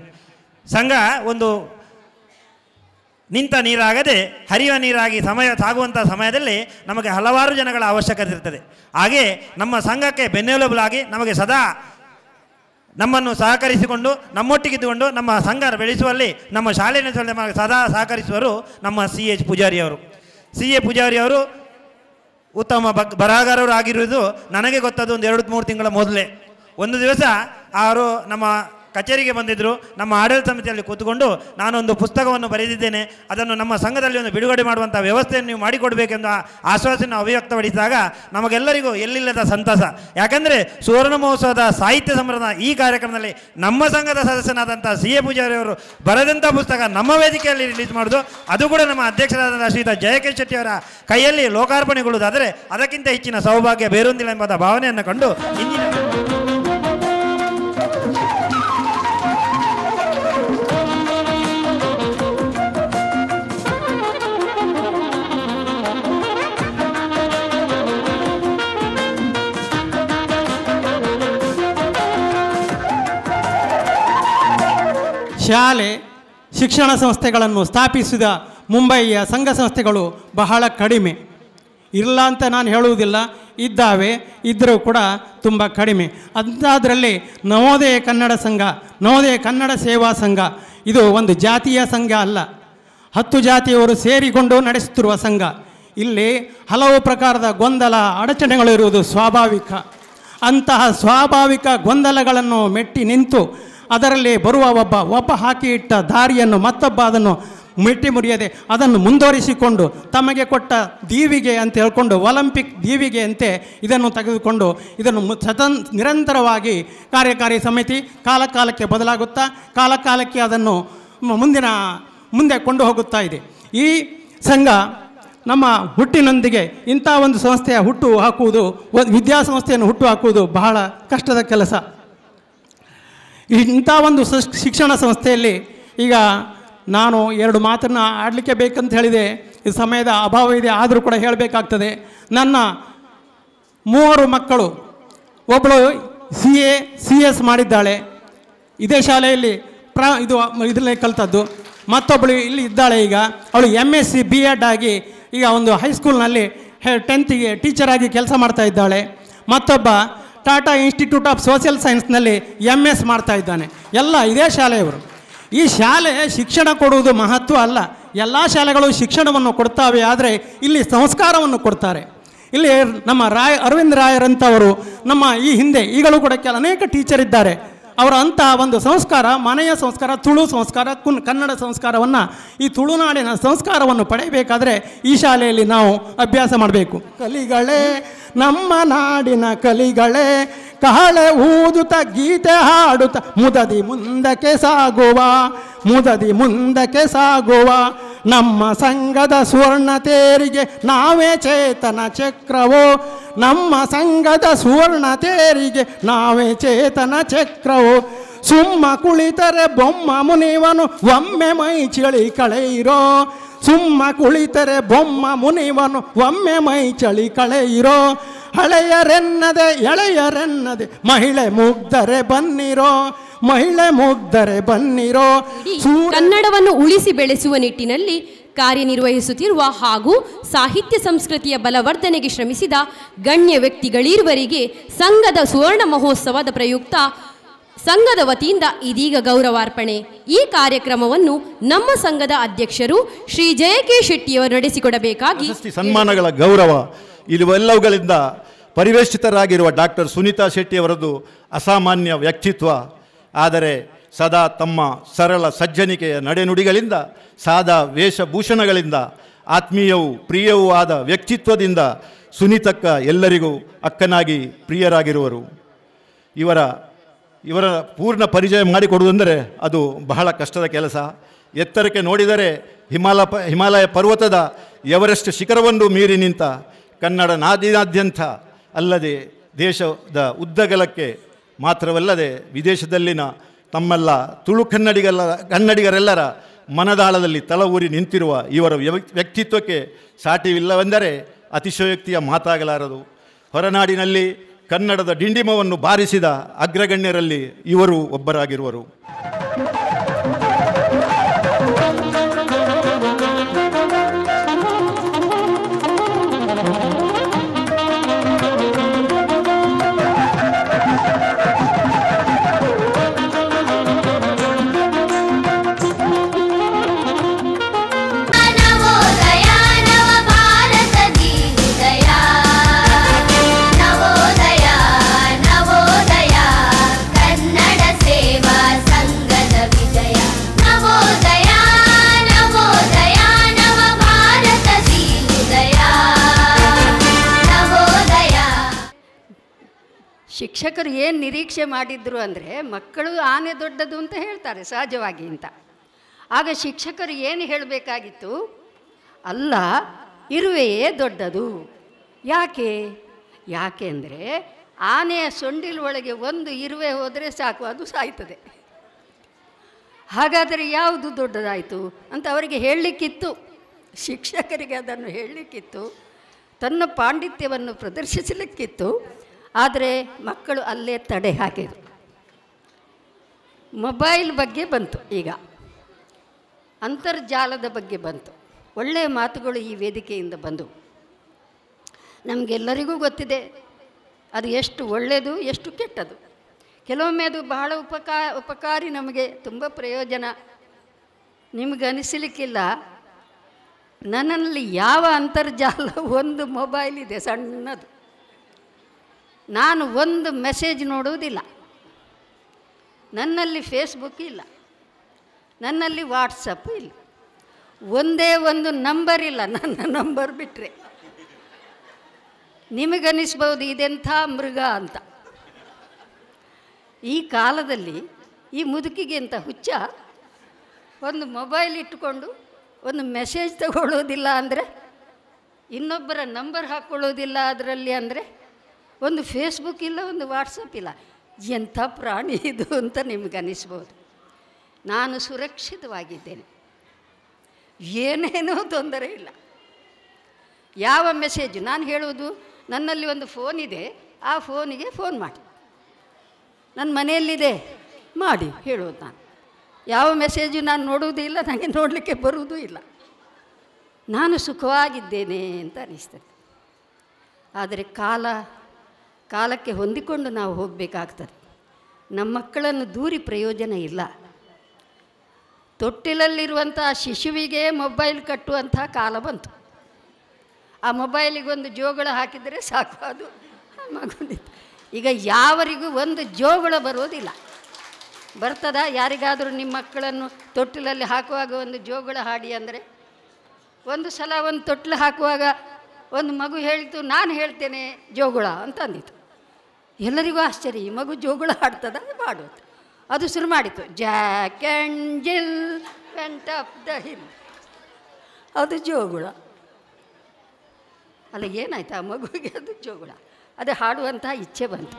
ಸಂಘ ಒಂದು ನಿಂತ ನೀರಾಗದೆ ಹರಿಯುವ ನೀರಾಗಿ ಸಾಗುವಂಥ ಸಮಯದಲ್ಲಿ ನಮಗೆ ಹಲವಾರು ಜನಗಳ ಅವಶ್ಯಕತೆ ಇರ್ತದೆ. ಹಾಗೆ ನಮ್ಮ ಸಂಘಕ್ಕೆ ಬೆನ್ನೆಲುಬಾಗಿ ನಮಗೆ ಸದಾ ನಮ್ಮನ್ನು ಸಹಕರಿಸಿಕೊಂಡು ನಮ್ಮೊಟ್ಟಿಗಿದ್ದುಕೊಂಡು ನಮ್ಮ ಸಂಘ ಬೆಳೆಸುವಲ್ಲಿ ನಮ್ಮ ಶಾಲೆಯನ್ನು ಸದಾ ಸಹಕರಿಸುವರು ನಮ್ಮ ಸಿ ಎಚ್ ಪೂಜಾರಿಯವರು. ಸಿ ಎ ಪೂಜಾರಿಯವರು ಉತ್ತಮ ಬರಹಗಾರರು ಆಗಿರುವುದು ನನಗೆ ಗೊತ್ತದು ಒಂದು 2-3 ತಿಂಗಳ ಮೊದಲೇ. ಒಂದು ದಿವಸ ಅವರು ನಮ್ಮ ಕಚೇರಿಗೆ ಬಂದಿದ್ದರು. ನಮ್ಮ ಆಡಳಿತ ಸಮಿತಿಯಲ್ಲಿ ಕೂತ್ಕೊಂಡು ನಾನೊಂದು ಪುಸ್ತಕವನ್ನು ಬರೆದಿದ್ದೇನೆ, ಅದನ್ನು ನಮ್ಮ ಸಂಘದಲ್ಲಿ ಒಂದು ಬಿಡುಗಡೆ ಮಾಡುವಂಥ ವ್ಯವಸ್ಥೆಯನ್ನು ನೀವು ಮಾಡಿಕೊಡಬೇಕೆಂದು ಆಶ್ವಾಸನೆ ಅವ್ಯಕ್ತಪಡಿಸಿದಾಗ ನಮಗೆಲ್ಲರಿಗೂ ಎಲ್ಲಿಲ್ಲದ ಸಂತಸ. ಯಾಕಂದರೆ ಸುವರ್ಣ ಮಹೋತ್ಸವದ ಸಾಹಿತ್ಯ ಸಂಭ್ರಮ ಈ ಕಾರ್ಯಕ್ರಮದಲ್ಲಿ ನಮ್ಮ ಸಂಘದ ಸದಸ್ಯನಾದಂಥ ಸಿ ಎ ಪೂಜಾರಿಯವರು ಬರೆದಂಥ ಪುಸ್ತಕ ನಮ್ಮ ವೇದಿಕೆಯಲ್ಲಿ ರಿಲೀಸ್ ಮಾಡೋದು, ಅದು ಕೂಡ ನಮ್ಮ ಅಧ್ಯಕ್ಷರಾದಂಥ ಶ್ರೀಯುತ ಜಯಕೇಶ್ ಶೆಟ್ಟಿಯವರ ಕೈಯಲ್ಲಿ ಲೋಕಾರ್ಪಣೆಗೊಳ್ಳುವುದಾದರೆ ಅದಕ್ಕಿಂತ ಹೆಚ್ಚಿನ ಸೌಭಾಗ್ಯ ಬೇರೊಂದಿಲ್ಲ ಎಂಬ ಭಾವನೆಯನ್ನು ಕಂಡು ಇಂದಿನ ಶಾಲೆ ಶಿಕ್ಷಣ ಸಂಸ್ಥೆಗಳನ್ನು ಸ್ಥಾಪಿಸಿದ ಮುಂಬಯಿಯ ಸಂಘ ಸಂಸ್ಥೆಗಳು ಬಹಳ ಕಡಿಮೆ. ಇಲ್ಲ ಅಂತ ನಾನು ಹೇಳುವುದಿಲ್ಲ, ಇದ್ದಾವೆ, ಇದ್ದರೂ ಕೂಡ ತುಂಬ ಕಡಿಮೆ. ಅಂಥದ್ರಲ್ಲಿ ನವೋದಯ ಕನ್ನಡ ಸಂಘ, ನವೋದಯ ಕನ್ನಡ ಸೇವಾ ಸಂಘ ಇದು ಒಂದು ಜಾತಿಯ ಸಂಘ ಅಲ್ಲ, 10 ಜಾತಿಯವರು ಸೇರಿಕೊಂಡು ನಡೆಸುತ್ತಿರುವ ಸಂಘ. ಇಲ್ಲಿ ಹಲವು ಪ್ರಕಾರದ ಗೊಂದಲ ಅಡಚಣೆಗಳು ಇರುವುದು ಸ್ವಾಭಾವಿಕ. ಅಂತಹ ಸ್ವಾಭಾವಿಕ ಗೊಂದಲಗಳನ್ನು ಮೆಟ್ಟಿ ನಿಂತು ಅದರಲ್ಲಿ ಬರುವ ಒಬ್ಬ ಹಾಕಿ ಇಟ್ಟ ದಾರಿಯನ್ನು ಮತ್ತೊಬ್ಬ ಅದನ್ನು ಮೆಟ್ಟಿ ಮುರಿಯದೆ ಅದನ್ನು ಮುಂದುವರಿಸಿಕೊಂಡು ತಮಗೆ ಕೊಟ್ಟ ದೀವಿಗೆ ಅಂತ ಹೇಳ್ಕೊಂಡು ಒಲಿಂಪಿಕ್ ದೀವಿಗೆ ಅಂತೆ ಇದನ್ನು ತೆಗೆದುಕೊಂಡು ಇದನ್ನು ನಿರಂತರವಾಗಿ ಕಾರ್ಯಕಾರಿ ಸಮಿತಿ ಕಾಲಕ್ಕೆ ಬದಲಾಗುತ್ತಾ ಕಾಲಕ್ಕೆ ಅದನ್ನು ಮುಂದೆ ಕೊಂಡು ಹೋಗುತ್ತಾ ಇದೆ. ಈ ಸಂಘ ನಮ್ಮ ಹುಟ್ಟಿನೊಂದಿಗೆ ಇಂಥ ಒಂದು ಸಂಸ್ಥೆಯ ಹುಟ್ಟು ಹಾಕುವುದು, ವಿದ್ಯಾಸಂಸ್ಥೆಯನ್ನು ಹುಟ್ಟು ಹಾಕುವುದು ಬಹಳ ಕಷ್ಟದ ಕೆಲಸ. ಇಂಥ ಒಂದು ಶಿಕ್ಷಣ ಸಂಸ್ಥೆಯಲ್ಲಿ ಈಗ ನಾನು 2 ಮಾತನ್ನು ಆಡಲಿಕ್ಕೆ ಬೇಕಂತ ಹೇಳಿದೆ, ಈ ಸಮಯದ ಅಭಾವ ಇದೆ, ಆದರೂ ಕೂಡ ಹೇಳಬೇಕಾಗ್ತದೆ. ನನ್ನ 3 ಮಕ್ಕಳು, ಒಬ್ಬಳು CS ಮಾಡಿದ್ದಾಳೆ, ಇದೇ ಶಾಲೆಯಲ್ಲಿ ಇದರಲ್ಲೇ ಕಲಿತದ್ದು. ಮತ್ತೊಬ್ಬಳು ಇಲ್ಲಿ ಇದ್ದಾಳೆ, ಈಗ ಅವಳು MSc B.Ed ಆಗಿ ಈಗ ಒಂದು ಹೈಸ್ಕೂಲ್ನಲ್ಲಿ 10th ಟೀಚರಾಗಿ ಕೆಲಸ ಮಾಡ್ತಾ ಇದ್ದಾಳೆ. ಮತ್ತೊಬ್ಬ ಟಾಟಾ ಇನ್ಸ್ಟಿಟ್ಯೂಟ್ ಆಫ್ ಸೋಷಿಯಲ್ ಸೈನ್ಸ್ನಲ್ಲಿ MS ಮಾಡ್ತಾ ಇದ್ದಾನೆ. ಎಲ್ಲ ಇದೇ ಶಾಲೆಯವರು. ಈ ಶಾಲೆ ಶಿಕ್ಷಣ ಕೊಡುವುದು ಮಹತ್ವ ಅಲ್ಲ, ಎಲ್ಲ ಶಾಲೆಗಳು ಶಿಕ್ಷಣವನ್ನು ಕೊಡ್ತಾವೆ, ಆದರೆ ಇಲ್ಲಿ ಸಂಸ್ಕಾರವನ್ನು ಕೊಡ್ತಾರೆ. ಇಲ್ಲಿ ನಮ್ಮ ಅರವಿಂದ್ ರಾಯರಂಥವರು ನಮ್ಮ ಈ ಹಿಂದೆ ಈಗಲೂ ಕೂಡ ಅನೇಕ ಟೀಚರ್ ಇದ್ದಾರೆ. ಅವರ ಅಂತಹ ಒಂದು ಸಂಸ್ಕಾರ, ಮನೆಯ ಸಂಸ್ಕಾರ, ತುಳು ಸಂಸ್ಕಾರ, ಕನ್ನಡ ಸಂಸ್ಕಾರವನ್ನು, ಈ ತುಳುನಾಡಿನ ಸಂಸ್ಕಾರವನ್ನು ಪಡೆಯಬೇಕಾದ್ರೆ ಈ ಶಾಲೆಯಲ್ಲಿ ನಾವು ಅಭ್ಯಾಸ ಮಾಡಬೇಕು. ಕಲಿಗಳೇ ನಮ್ಮ ನಾಡಿನ ಕಲಿಗಳೇ, ಕಹಳೆ ಊದುತ್ತ ಗೀತೆ ಹಾಡುತ್ತ ಮುದದಿ ಮುಂದಕ್ಕೆ ಸಾಗುವ ನಮ್ಮ ಸಂಘದ ಸುವರ್ಣ ತೇರಿಗೆ ನಾವೇ ಚೇತನ ಚಕ್ರವೋ, ನಮ್ಮ ಸಂಘದ ಸುವರ್ಣ ತೇರಿಗೆ ನಾವೇ ಚೇತನ ಚಕ್ರವೋ. ಸುಮ್ಮ ಕುಳಿತರೆ ಬೊಮ್ಮ ಮುನಿವನು ಒಮ್ಮೆ ಮೈ ಚಳಿ ಕಳೆಯಿರೋ. ಸುಮ್ಮ ಕುಳಿತರೆ ಬೊಮ್ಮ ಮುನಿವನು ಒಮ್ಮೆ ಮೈ ಚಳಿ ಕಳೆಯಿರೋ. ಹಳೆಯರೆನ್ನದೆ ಎಳೆಯರೆನ್ನದೆ ಮಹಿಳೆ ಮುಗ್ಧರೆ ಬನ್ನಿರೋ. ಮಹಿಳೆ ಮುಗ್ಧರೆ ಬನ್ನಿರೋ. ಕನ್ನಡವನ್ನು ಉಳಿಸಿ ಬೆಳೆಸುವ ನಿಟ್ಟಿನಲ್ಲಿ ಕಾರ್ಯನಿರ್ವಹಿಸುತ್ತಿರುವ ಹಾಗೂ ಸಾಹಿತ್ಯ ಸಂಸ್ಕೃತಿಯ ಬಲವರ್ಧನೆಗೆ ಶ್ರಮಿಸಿದ ಗಣ್ಯ ವ್ಯಕ್ತಿಗಳಿರುವರಿಗೆ ಸಂಘದ ಸುವರ್ಣ ಮಹೋತ್ಸವದ ಪ್ರಯುಕ್ತ ಸಂಘದ ವತಿಯಿಂದ ಇದೀಗ ಗೌರವಾರ್ಪಣೆ. ಈ ಕಾರ್ಯಕ್ರಮವನ್ನು ನಮ್ಮ ಸಂಘದ ಅಧ್ಯಕ್ಷರು ಶ್ರೀ ಜಯಕೆ ಶೆಟ್ಟಿಯವರು ನಡೆಸಿಕೊಡಬೇಕಾಗಿ ಸನ್ಮಾನಗಳ ಗೌರವ ಇವೆಲ್ಲವುಗಳಿಂದ ಪರಿವೇಷ್ಟಿತರಾಗಿರುವ ಡಾಕ್ಟರ್ ಸುನೀತಾ ಶೆಟ್ಟಿಯವರದ್ದು ಅಸಾಮಾನ್ಯ ವ್ಯಕ್ತಿತ್ವ. ಆದರೆ ಸದಾ ತಮ್ಮ ಸರಳ ಸಜ್ಜನಿಕೆಯ ನಡೆನುಡಿಗಳಿಂದ, ಸಾದಾ ವೇಷಭೂಷಣಗಳಿಂದ, ಆತ್ಮೀಯವೂ ಪ್ರಿಯವೂ ಆದ ವ್ಯಕ್ತಿತ್ವದಿಂದ ಸುನೀತಕ್ಕ ಎಲ್ಲರಿಗೂ ಅಕ್ಕನಾಗಿ ಪ್ರಿಯರಾಗಿರುವರು. ಇವರ ಪೂರ್ಣ ಪರಿಚಯ ಮಾಡಿಕೊಡುವುದೆಂದರೆ ಅದು ಬಹಳ ಕಷ್ಟದ ಕೆಲಸ. ಎತ್ತರಕ್ಕೆ ನೋಡಿದರೆ ಹಿಮಾಲಯ ಪರ್ವತದ ಎವರೆಸ್ಟ್ ಶಿಖರವನ್ನು ಮೀರಿ ನಿಂತ ಕನ್ನಡ ನಾಡಿನಾದ್ಯಂತ ಅಲ್ಲದೆ ದೇಶದ ಉದ್ದಗಲಕ್ಕೆ ಮಾತ್ರವಲ್ಲದೆ ವಿದೇಶದಲ್ಲಿನ ತಮ್ಮೆಲ್ಲ ತುಳು ಕನ್ನಡಿಗರೆಲ್ಲರ ಮನದಾಳದಲ್ಲಿ ತಲ ಊರಿ ನಿಂತಿರುವ ಇವರ ವ್ಯಕ್ತಿತ್ವಕ್ಕೆ ಸಾಟಿವಿಲ್ಲವೆಂದರೆ ಅತಿಶಯೋಕ್ತಿಯ ಮಾತಾಗಲಾರದು. ಹೊರನಾಡಿನಲ್ಲಿ ಕನ್ನಡದ ಡಿಂಡಿಮವನ್ನು ಬಾರಿಸಿದ ಅಗ್ರಗಣ್ಯರಲ್ಲಿ ಇವರು ಒಬ್ಬರಾಗಿರುವರು. ಶಿಕ್ಷಕರು ಏನು ನಿರೀಕ್ಷೆ ಮಾಡಿದ್ರು ಅಂದರೆ ಮಕ್ಕಳು ಆನೆ ದೊಡ್ಡದು ಅಂತ ಹೇಳ್ತಾರೆ ಸಹಜವಾಗಿ ಅಂತ. ಆಗ ಶಿಕ್ಷಕರು ಏನು ಹೇಳಬೇಕಾಗಿತ್ತು, ಅಲ್ಲ ಇರುವೆಯೇ ದೊಡ್ಡದು. ಯಾಕೆ ಅಂದರೆ ಆನೆಯ ಸೊಂಡಿಲ ಒಳಗೆ ಒಂದು ಇರುವೆ ಹೋದರೆ ಸಾಕು, ಅದು ಸಾಯ್ತದೆ. ಹಾಗಾದರೆ ಯಾವುದು ದೊಡ್ಡದಾಯಿತು ಅಂತ ಅವರಿಗೆ ಹೇಳಲಿಕ್ಕಿತ್ತು, ಶಿಕ್ಷಕರಿಗೆ ಅದನ್ನು ಹೇಳಲಿಕ್ಕಿತ್ತು, ತನ್ನ ಪಾಂಡಿತ್ಯವನ್ನು ಪ್ರದರ್ಶಿಸಲಿಕ್ಕಿತ್ತು. ಆದರೆ ಮಕ್ಕಳು ಅಲ್ಲೇ ತಡೆ ಹಾಕಿದರು. ಮೊಬೈಲ್ ಬಗ್ಗೆ ಬಂತು, ಈಗ ಅಂತರ್ಜಾಲದ ಬಗ್ಗೆ ಬಂತು. ಒಳ್ಳೆಯ ಮಾತುಗಳು ಈ ವೇದಿಕೆಯಿಂದ ಬಂದವು. ನಮಗೆಲ್ಲರಿಗೂ ಗೊತ್ತಿದೆ ಅದು ಎಷ್ಟು ಒಳ್ಳೆಯದು ಎಷ್ಟು ಕೆಟ್ಟದು. ಕೆಲವೊಮ್ಮೆ ಅದು ಬಹಳ ಉಪಕಾರಿ, ನಮಗೆ ತುಂಬ ಪ್ರಯೋಜನ. ನಿಮಗನಿಸಲಿಕ್ಕಿಲ್ಲ, ನನ್ನಲ್ಲಿ ಯಾವ ಅಂತರ್ಜಾಲ ಒಂದು ಮೊಬೈಲ್ ಇದೆ ಸಣ್ಣದು. ನಾನು ಒಂದು ಮೆಸೇಜ್ ನೋಡುವುದಿಲ್ಲ. ನನ್ನಲ್ಲಿ ಫೇಸ್ಬುಕ್ ಇಲ್ಲ, ನನ್ನಲ್ಲಿ ವಾಟ್ಸಪ್ ಇಲ್ಲ, ಒಂದೇ ಒಂದು ನಂಬರ್ ಇಲ್ಲ ನನ್ನ ನಂಬರ್ ಬಿಟ್ಟರೆ. ನಿಮಗನ್ನಿಸ್ಬೋದು ಇದೆಂಥ ಮೃಗ ಅಂತ. ಈ ಕಾಲದಲ್ಲಿ ಈ ಮುದುಕಿಗೆ ಅಂತ ಹುಚ್ಚ ಒಂದು ಮೊಬೈಲ್ ಇಟ್ಟುಕೊಂಡು ಒಂದು ಮೆಸೇಜ್ ತಗೊಳ್ಳೋದಿಲ್ಲ ಅಂದರೆ, ಇನ್ನೊಬ್ಬರ ನಂಬರ್ ಹಾಕ್ಕೊಳ್ಳೋದಿಲ್ಲ ಅದರಲ್ಲಿ ಅಂದರೆ, ಒಂದು ಫೇಸ್ಬುಕ್ ಇಲ್ಲ, ಒಂದು ವಾಟ್ಸಪ್ ಇಲ್ಲ. ಎಂಥ ಪ್ರಾಣಿ ಇದು ಅಂತ ನಿಮಗನ್ನಿಸ್ಬೋದು. ನಾನು ಸುರಕ್ಷಿತವಾಗಿದ್ದೇನೆ, ಏನೇನೋ ತೊಂದರೆ ಇಲ್ಲ. ಯಾವ ಮೆಸೇಜ್ ನಾನು ಹೇಳುವುದು, ನನ್ನಲ್ಲಿ ಒಂದು ಫೋನ್ ಇದೆ, ಆ ಫೋನಿಗೆ ಫೋನ್ ಮಾಡಿ, ನನ್ನ ಮನೆಯಲ್ಲಿದೆ ಮಾಡಿ ಹೇಳೋದು. ನಾನು ಯಾವ ಮೆಸೇಜು ನಾನು ನೋಡುವುದೂ ಇಲ್ಲ, ನನಗೆ ನೋಡಲಿಕ್ಕೆ ಬರುವುದೂ ಇಲ್ಲ. ನಾನು ಸುಖವಾಗಿದ್ದೇನೆ ಅಂತ ಅನ್ನಿಸ್ತದೆ. ಆದರೆ ಕಾಲಕ್ಕೆ ಹೊಂದಿಕೊಂಡು ನಾವು ಹೋಗಬೇಕಾಗ್ತದೆ. ನಮ್ಮ ಮಕ್ಕಳನ್ನು ದೂರಿ ಪ್ರಯೋಜನ ಇಲ್ಲ. ತೊಟ್ಟಿಲಲ್ಲಿರುವಂಥ ಶಿಶುವಿಗೆ ಮೊಬೈಲ್ ಕಟ್ಟುವಂಥ ಕಾಲ ಬಂತು. ಆ ಮೊಬೈಲಿಗೊಂದು ಜೋಗಳ ಹಾಕಿದರೆ ಸಾಕು, ಅದು ಮಗುಂದಿತ್ತು. ಈಗ ಯಾವರಿಗೂ ಒಂದು ಜೋಗಳ ಬರೋದಿಲ್ಲ. ಬರ್ತದ? ಯಾರಿಗಾದರೂ ನಿಮ್ಮ ಮಕ್ಕಳನ್ನು ತೊಟ್ಟಿಲಲ್ಲಿ ಹಾಕುವಾಗ ಒಂದು ಜೋಗಳ ಹಾಡಿ ಅಂದರೆ, ಒಂದು ಸಲ ಒಂದು ತೊಟ್ಟಿಲು ಹಾಕುವಾಗ ಒಂದು ಮಗು ಹೇಳಿತು, ನಾನು ಹೇಳ್ತೇನೆ ಜೋಗುಳ ಅಂತ ಅಂದಿತ್ತು. ಎಲ್ಲರಿಗೂ ಆಶ್ಚರ್ಯ, ಈ ಮಗು ಜೋಗುಳ ಹಾಡ್ತದ? ಮಾಡೋದು. ಅದು ಶುರು ಮಾಡಿತು, Jack and Jill vent up the hill. ಅದು ಜೋಗುಳ ಅಲ್ಲ, ಏನಾಯ್ತು ಆ ಮಗುವಿಗೆ? ಅದು ಜೋಗುಳ. ಅದೇ ಹಾಡುವಂತಹ ಇಚ್ಛೆ ಬಂತು.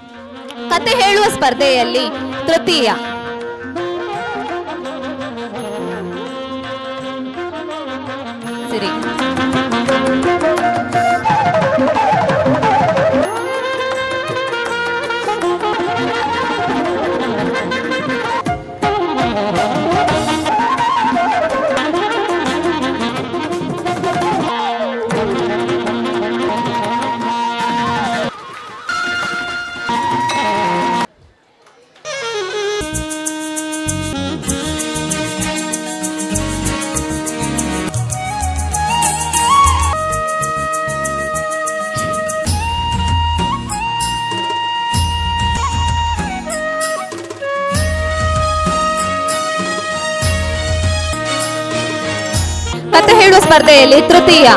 ಕತೆ ಹೇಳುವ ಸ್ಪರ್ಧೆಯಲ್ಲಿ ತೃತೀಯ ಆಲಿಸಿರಿ. ಕಥೆ ಹೇಳುವ ಸ್ಪರ್ಧೆಯಲ್ಲಿ ತೃತೀಯ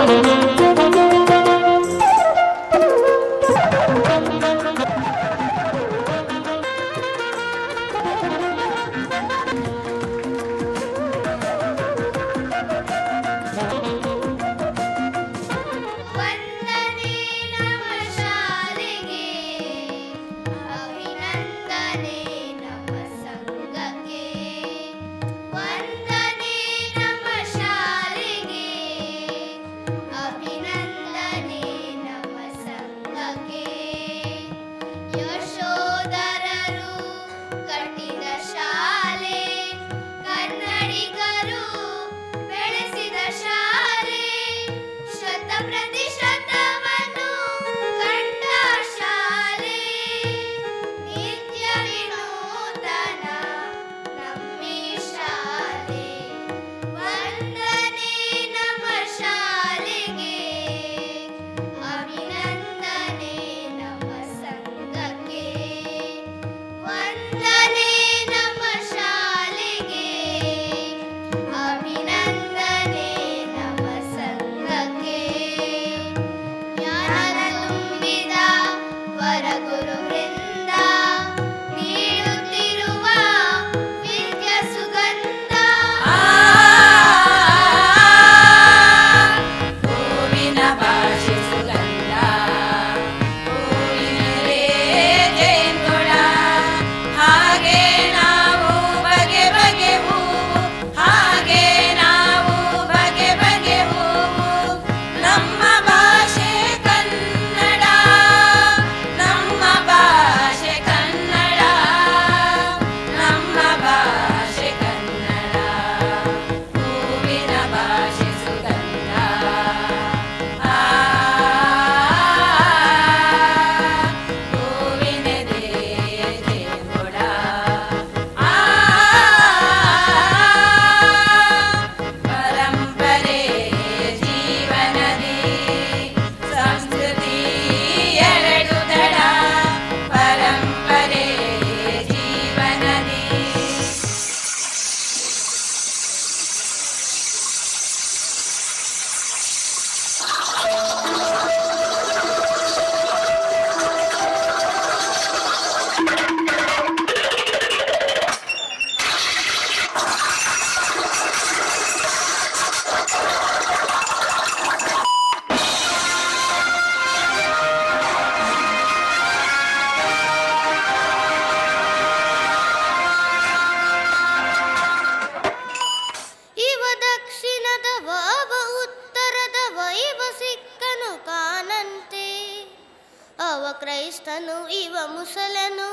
ಕ್ರೈಸ್ತನು ಇವ ಮುಸಲನು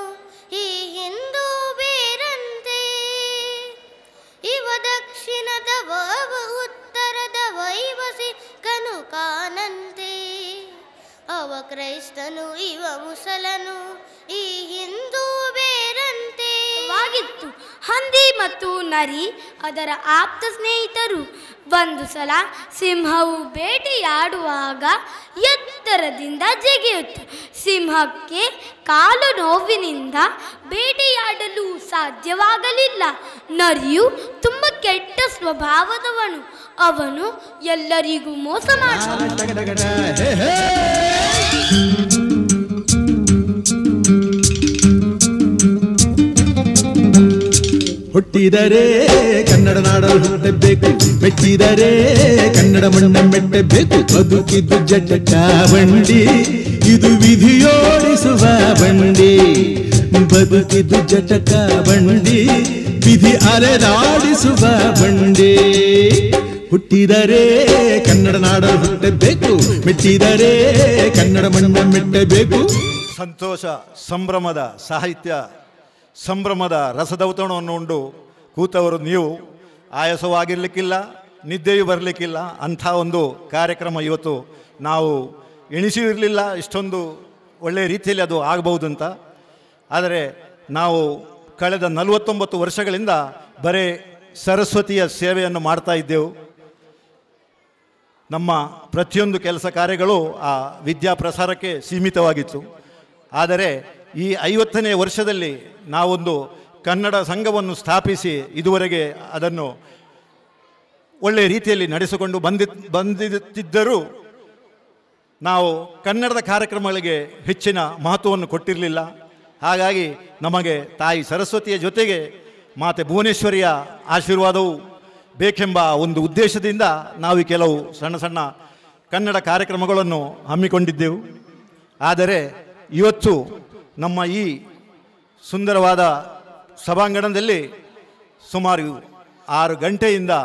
ಈ ಹಿಂದೂ ಬೇರಂತೆ ಇವ ದಕ್ಷಿಣದ ವವ ಉತ್ತರದ ವೈವ ಸಿಕ್ಕನು ಕಾನಂತೆ ಅವ ಕ್ರೈಸ್ತನು ಇವ ಮುಸಲನು ಈ ಹಿಂದೂ ಬೇರಂತೆ ವಾಗಿತ್ತು ಹಂದಿ ಮತ್ತು ನರಿ ಅದರ ಆಪ್ತ ಸ್ನೇಹಿತರು. ಒಂದು ಸಲ ಸಿಂಹವು ಬೇಟೆಯಾಡುವಾಗ ಎತ್ತರದಿಂದ ಜಗಿಯಿತು. ಸಿಂಹಕ್ಕೆ ಕಾಲು ನೋವಿನಿಂದ ಬೇಟೆಯಾಡಲು ಸಾಧ್ಯವಾಗಲಿಲ್ಲ. ನರಿಯು ತುಂಬ ಕೆಟ್ಟ ಸ್ವಭಾವದವನು. ಅವನು ಎಲ್ಲರಿಗೂ ಮೋಸ ಹುಟ್ಟಿದರೆ ಕನ್ನಡ ನಾಡಲು ಹುಟ್ಟಬೇಕು, ಮೆಟ್ಟಿದರೆ ಕನ್ನಡ ಮಣ್ಣ ಮೆಟ್ಟಬೇಕು. ಬದುಕಿದ್ದು ಜಟಕ ಬಂಡಿ, ಇದು ವಿಧಿಯೋಡಿಸುವ ಬಂಡಿ. ಬದುಕಿದ್ದು ಜಟಕ ಬಂಡಿ, ವಿಧಿ ಅಲೆದಾಡಿಸುವ ಬಂಡಿ. ಹುಟ್ಟಿದರೆ ಕನ್ನಡ ನಾಡಲು ಹುಟ್ಟಬೇಕು, ಮೆಟ್ಟಿದರೆ ಕನ್ನಡ ಮಣ್ಣ ಮೆಟ್ಟಬೇಕು. ಸಂತೋಷ ಸಂಭ್ರಮದ ಸಾಹಿತ್ಯ ಸಂಭ್ರಮದ ರಸದೌತಣವನ್ನು ಉಂಡು ಕೂತವರು ನೀವು. ಆಯಾಸವಾಗಿರಲಿಕ್ಕಿಲ್ಲ, ನಿದ್ದೆಯೂ ಬರಲಿಕ್ಕಿಲ್ಲ. ಅಂಥ ಒಂದು ಕಾರ್ಯಕ್ರಮ ಇವತ್ತು ನಾವು ಎಣಿಸಿರಲಿಲ್ಲ ಇಷ್ಟೊಂದು ಒಳ್ಳೆಯ ರೀತಿಯಲ್ಲಿ ಅದು ಆಗಬಹುದು ಅಂತ. ಆದರೆ ನಾವು ಕಳೆದ 49 ವರ್ಷಗಳಿಂದ ಬರೀ ಸರಸ್ವತಿಯ ಸೇವೆಯನ್ನು ಮಾಡ್ತಾ ಇದ್ದೆವು. ನಮ್ಮ ಪ್ರತಿಯೊಂದು ಕೆಲಸ ಕಾರ್ಯಗಳು ಆ ವಿದ್ಯಾ ಪ್ರಸಾರಕ್ಕೆ ಸೀಮಿತವಾಗಿತ್ತು. ಆದರೆ ಈ 50ನೇ ವರ್ಷದಲ್ಲಿ ನಾವೊಂದು ಕನ್ನಡ ಸಂಘವನ್ನು ಸ್ಥಾಪಿಸಿ ಇದುವರೆಗೆ ಅದನ್ನು ಒಳ್ಳೆಯ ರೀತಿಯಲ್ಲಿ ನಡೆಸಿಕೊಂಡು ಬಂದಿದ್ದರೂ ನಾವು ಕನ್ನಡದ ಕಾರ್ಯಕ್ರಮಗಳಿಗೆ ಹೆಚ್ಚಿನ ಮಹತ್ವವನ್ನು ಕೊಟ್ಟಿರಲಿಲ್ಲ. ಹಾಗಾಗಿ ನಮಗೆ ತಾಯಿ ಸರಸ್ವತಿಯ ಜೊತೆಗೆ ಮಾತೆ ಭುವನೇಶ್ವರಿಯ ಆಶೀರ್ವಾದವು ಬೇಕೆಂಬ ಒಂದು ಉದ್ದೇಶದಿಂದ ನಾವು ಕೆಲವು ಸಣ್ಣ ಸಣ್ಣ ಕನ್ನಡ ಕಾರ್ಯಕ್ರಮಗಳನ್ನು ಹಮ್ಮಿಕೊಂಡಿದ್ದೆವು. ಆದರೆ ಇವತ್ತು ನಮ್ಮ ಈ ಸುಂದರವಾದ ಸಭಾಂಗಣದಲ್ಲಿ ಸುಮಾರು 6 ಗಂಟೆಯಿಂದ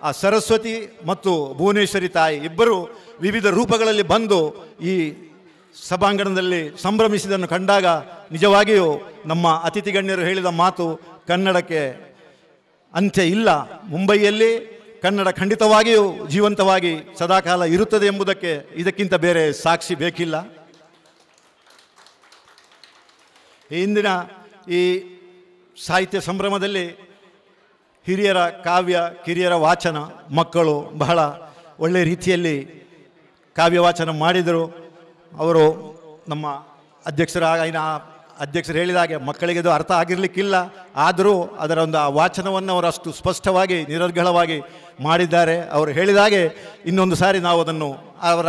ಆ ಸರಸ್ವತಿ ಮತ್ತು ಭುವನೇಶ್ವರಿ ತಾಯಿ ಇಬ್ಬರು ವಿವಿಧ ರೂಪಗಳಲ್ಲಿ ಬಂದು ಈ ಸಭಾಂಗಣದಲ್ಲಿ ಸಂಭ್ರಮಿಸಿದ್ದನ್ನು ಕಂಡಾಗ ನಿಜವಾಗಿಯೂ ನಮ್ಮ ಅತಿಥಿ ಗಣ್ಯರು ಹೇಳಿದ ಮಾತು ಕನ್ನಡಕ್ಕೆ ಅಂತ್ಯ ಇಲ್ಲ. ಮುಂಬಯಿಯಲ್ಲಿ ಕನ್ನಡ ಖಂಡಿತವಾಗಿಯೂ ಜೀವಂತವಾಗಿ ಸದಾಕಾಲ ಇರುತ್ತದೆ ಎಂಬುದಕ್ಕೆ ಇದಕ್ಕಿಂತ ಬೇರೆ ಸಾಕ್ಷಿ ಬೇಕಿಲ್ಲ. ಇಂದಿನ ಈ ಸಾಹಿತ್ಯ ಸಂಭ್ರಮದಲ್ಲಿ ಹಿರಿಯರ ಕಾವ್ಯ, ಕಿರಿಯರ ವಾಚನ, ಮಕ್ಕಳು ಬಹಳ ಒಳ್ಳೆಯ ರೀತಿಯಲ್ಲಿ ಕಾವ್ಯ ವಾಚನ ಮಾಡಿದರು. ಅವರು ನಮ್ಮ ಅಧ್ಯಕ್ಷರು ಹೇಳಿದ ಹಾಗೆ ಮಕ್ಕಳಿಗೆ ಅದು ಅರ್ಥ ಆಗಿರಲಿಕ್ಕಿಲ್ಲ, ಆದರೂ ಅದರ ಒಂದು ಆ ವಾಚನವನ್ನು ಅವರು ಅಷ್ಟು ಸ್ಪಷ್ಟವಾಗಿ ನಿರರ್ಗಳವಾಗಿ ಮಾಡಿದ್ದಾರೆ. ಅವರು ಹೇಳಿದ ಹಾಗೆ ಇನ್ನೊಂದು ಸಾರಿ ನಾವು ಅದನ್ನು ಅವರ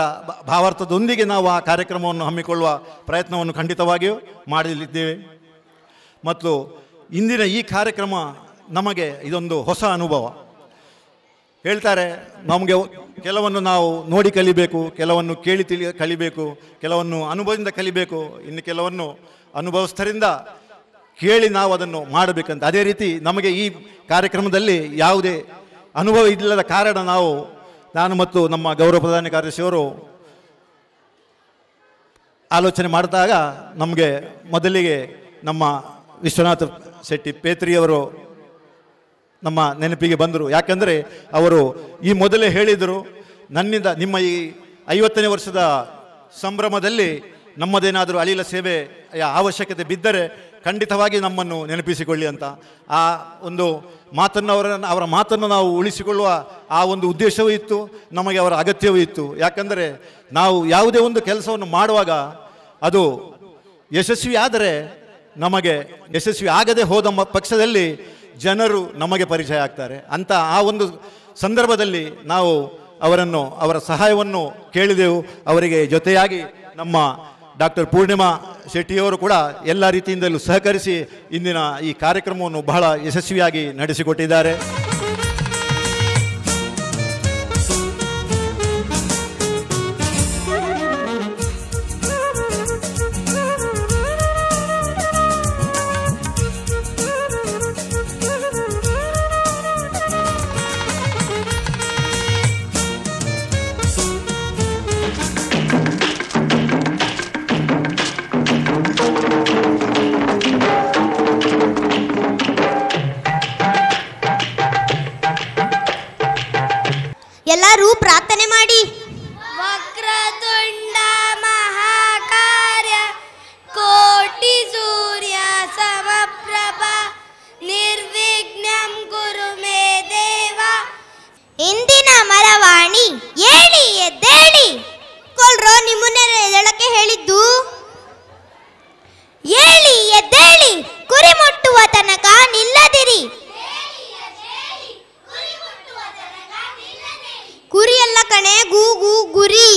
ಭಾವಾರ್ಥದೊಂದಿಗೆ ನಾವು ಆ ಕಾರ್ಯಕ್ರಮವನ್ನು ಹಮ್ಮಿಕೊಳ್ಳುವ ಪ್ರಯತ್ನವನ್ನು ಖಂಡಿತವಾಗಿಯೂ ಮಾಡಲಿದ್ದೇವೆ. ಮತ್ತು ಇಂದಿನ ಈ ಕಾರ್ಯಕ್ರಮ ನಮಗೆ ಇದೊಂದು ಹೊಸ ಅನುಭವ. ಹೇಳ್ತಾರೆ ನಮಗೆ ಕೆಲವನ್ನು ನಾವು ನೋಡಿ ಕಲಿಬೇಕು, ಕೆಲವನ್ನು ಕೇಳಿ ಕಲಿಬೇಕು, ಕೆಲವನ್ನು ಅನುಭವದಿಂದ ಕಲಿಬೇಕು, ಇನ್ನು ಕೆಲವನ್ನು ಅನುಭವಸ್ಥರಿಂದ ಕೇಳಿ ನಾವು ಅದನ್ನು ಮಾಡಬೇಕಂತ. ಅದೇ ರೀತಿ ನಮಗೆ ಈ ಕಾರ್ಯಕ್ರಮದಲ್ಲಿ ಯಾವುದೇ ಅನುಭವ ಇಲ್ಲದ ಕಾರಣ ನಾನು ಮತ್ತು ನಮ್ಮ ಗೌರವ ಪ್ರಧಾನ ಕಾರ್ಯದರ್ಶಿಯವರು ಆಲೋಚನೆ ಮಾಡಿದಾಗ ನಮಗೆ ಮೊದಲಿಗೆ ನಮ್ಮ ವಿಶ್ವನಾಥ ಶೆಟ್ಟಿ ಪೇತ್ರಿಯವರು ನಮ್ಮ ನೆನಪಿಗೆ ಬಂದರು. ಯಾಕೆಂದರೆ ಅವರು ಈ ಮೊದಲೇ ಹೇಳಿದರು, ನನ್ನಿಂದ ನಿಮ್ಮ ಈ 50ನೇ ವರ್ಷದ ಸಂಭ್ರಮದಲ್ಲಿ ನಮ್ಮದೇನಾದರೂ ಅಳಿಲ ಸೇವೆಯ ಅವಶ್ಯಕತೆ ಬಿದ್ದರೆ ಖಂಡಿತವಾಗಿ ನಮ್ಮನ್ನು ನೆನಪಿಸಿಕೊಳ್ಳಿ ಅಂತ. ಆ ಒಂದು ಮಾತನ್ನು ಅವರ ಮಾತನ್ನು ನಾವು ಉಳಿಸಿಕೊಳ್ಳುವ ಆ ಒಂದು ಉದ್ದೇಶವೂ ಇತ್ತು, ನಮಗೆ ಅವರ ಅಗತ್ಯವೂ ಇತ್ತು. ಯಾಕಂದರೆ ನಾವು ಯಾವುದೇ ಒಂದು ಕೆಲಸವನ್ನು ಮಾಡುವಾಗ ಅದು ಯಶಸ್ವಿ ಆದರೆ ನಮಗೆ, ಯಶಸ್ವಿ ಆಗದೆ ಹೋದ ಪಕ್ಷದಲ್ಲಿ ಜನರು ನಮಗೆ ಪರಿಚಯ ಆಗ್ತಾರೆ ಅಂತ. ಆ ಒಂದು ಸಂದರ್ಭದಲ್ಲಿ ನಾವು ಅವರ ಸಹಾಯವನ್ನು ಕೇಳಿದೆವು. ಅವರಿಗೆ ಜೊತೆಯಾಗಿ ನಮ್ಮ ಡಾಕ್ಟರ್ ಪೂರ್ಣಿಮಾ ಶೆಟ್ಟಿಯವರು ಕೂಡ ಎಲ್ಲ ರೀತಿಯಿಂದಲೂ ಸಹಕರಿಸಿ ಇಂದಿನ ಈ ಕಾರ್ಯಕ್ರಮವನ್ನು ಬಹಳ ಯಶಸ್ವಿಯಾಗಿ ನಡೆಸಿಕೊಟ್ಟಿದ್ದಾರೆ. ಎಲ್ಲರೂ ಪ್ರಾರ್ಥನೆ ಮಾಡಿ. ವಕ್ರತುಂಡ ಮಹಾಕಾರ್ಯ ಕೋಟಿ ಸೂರ್ಯ ಸಮಪ್ರಭ ನಿರ್ವಿಘ್ನಂ ಕುರು ಮೇ ದೇವ. ಇಂದಿನ ಮರವಾಣಿ ಏಳಿ ಎದ್ದೇಳಿ. ಕೊಲ್ರೋ ನಿಮ್ಮನ್ನೇ ಎದ್ದೇಳಕ್ಕೆ ಹೇಳಿದ್ದು. ಏಳಿ ಎದ್ದೇಳಿ, ಕುರಿ ಮುಟ್ಟುವ ತನಕ ನಿಲ್ಲದಿರಿ. ಕುರಿ ಎಲ್ಲ ಕಣೆ, ಗೂಗು ಗುರಿ.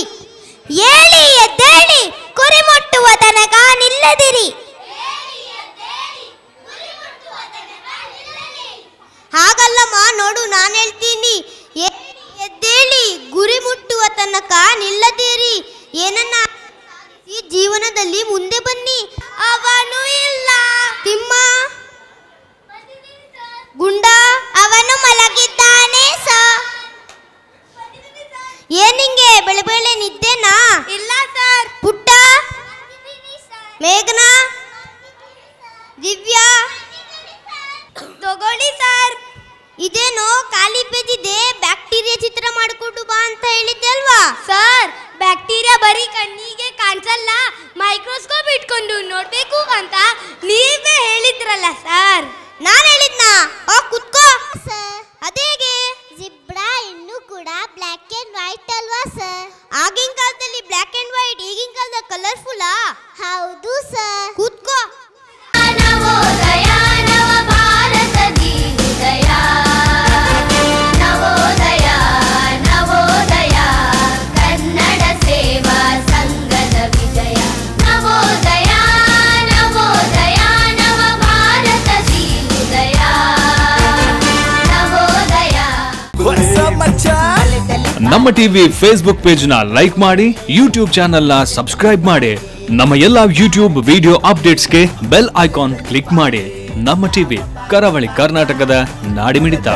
ಏಳಿ ಎದ್ದೇಳಿ, ಕುರಿ ಮುಟ್ಟುವ ತನಕ ನಿಲ್ಲದಿರಿ. ಹಾಗಲ್ಲಮ್ಮ, ನೋಡು ನಾನು ಹೇಳ್ತೀನಿ. ಎದ್ದೇಳಿ, ಗುರಿ ಮುಟ್ಟುವ ತನಕ ನಿಲ್ಲದಿರಿ. ಏನನ್ನ ಈ ಜೀವನದಲ್ಲಿ ಮುಂದೆ ಬನ್ನಿ. ಅವನು ಇಲ್ಲ ತಿಮ್ಮ, ಗುಂಡ ಅವನು ಮಲಗಿದ್ದಾನೆ ಸ. ನಮ್ಮ ಟಿವಿ ಫೇಸ್ಬುಕ್ ಪೇಜ್ ನ ಲೈಕ್ ಮಾಡಿ, ಯೂಟ್ಯೂಬ್ ಚಾನೆಲ್ ನ ಸಬ್ಸ್ಕ್ರೈಬ್ ಮಾಡಿ. ನಮ್ಮ ಎಲ್ಲಾ ಯೂಟ್ಯೂಬ್ ವಿಡಿಯೋ ಅಪ್ಡೇಟ್ಸ್ಗೆ ಬೆಲ್ ಐಕಾನ್ ಕ್ಲಿಕ್ ಮಾಡಿ. ನಮ್ಮ ಟಿವಿ, ಕರಾವಳಿ ಕರ್ನಾಟಕದ ನಾಡಿಮಿಡಿತ.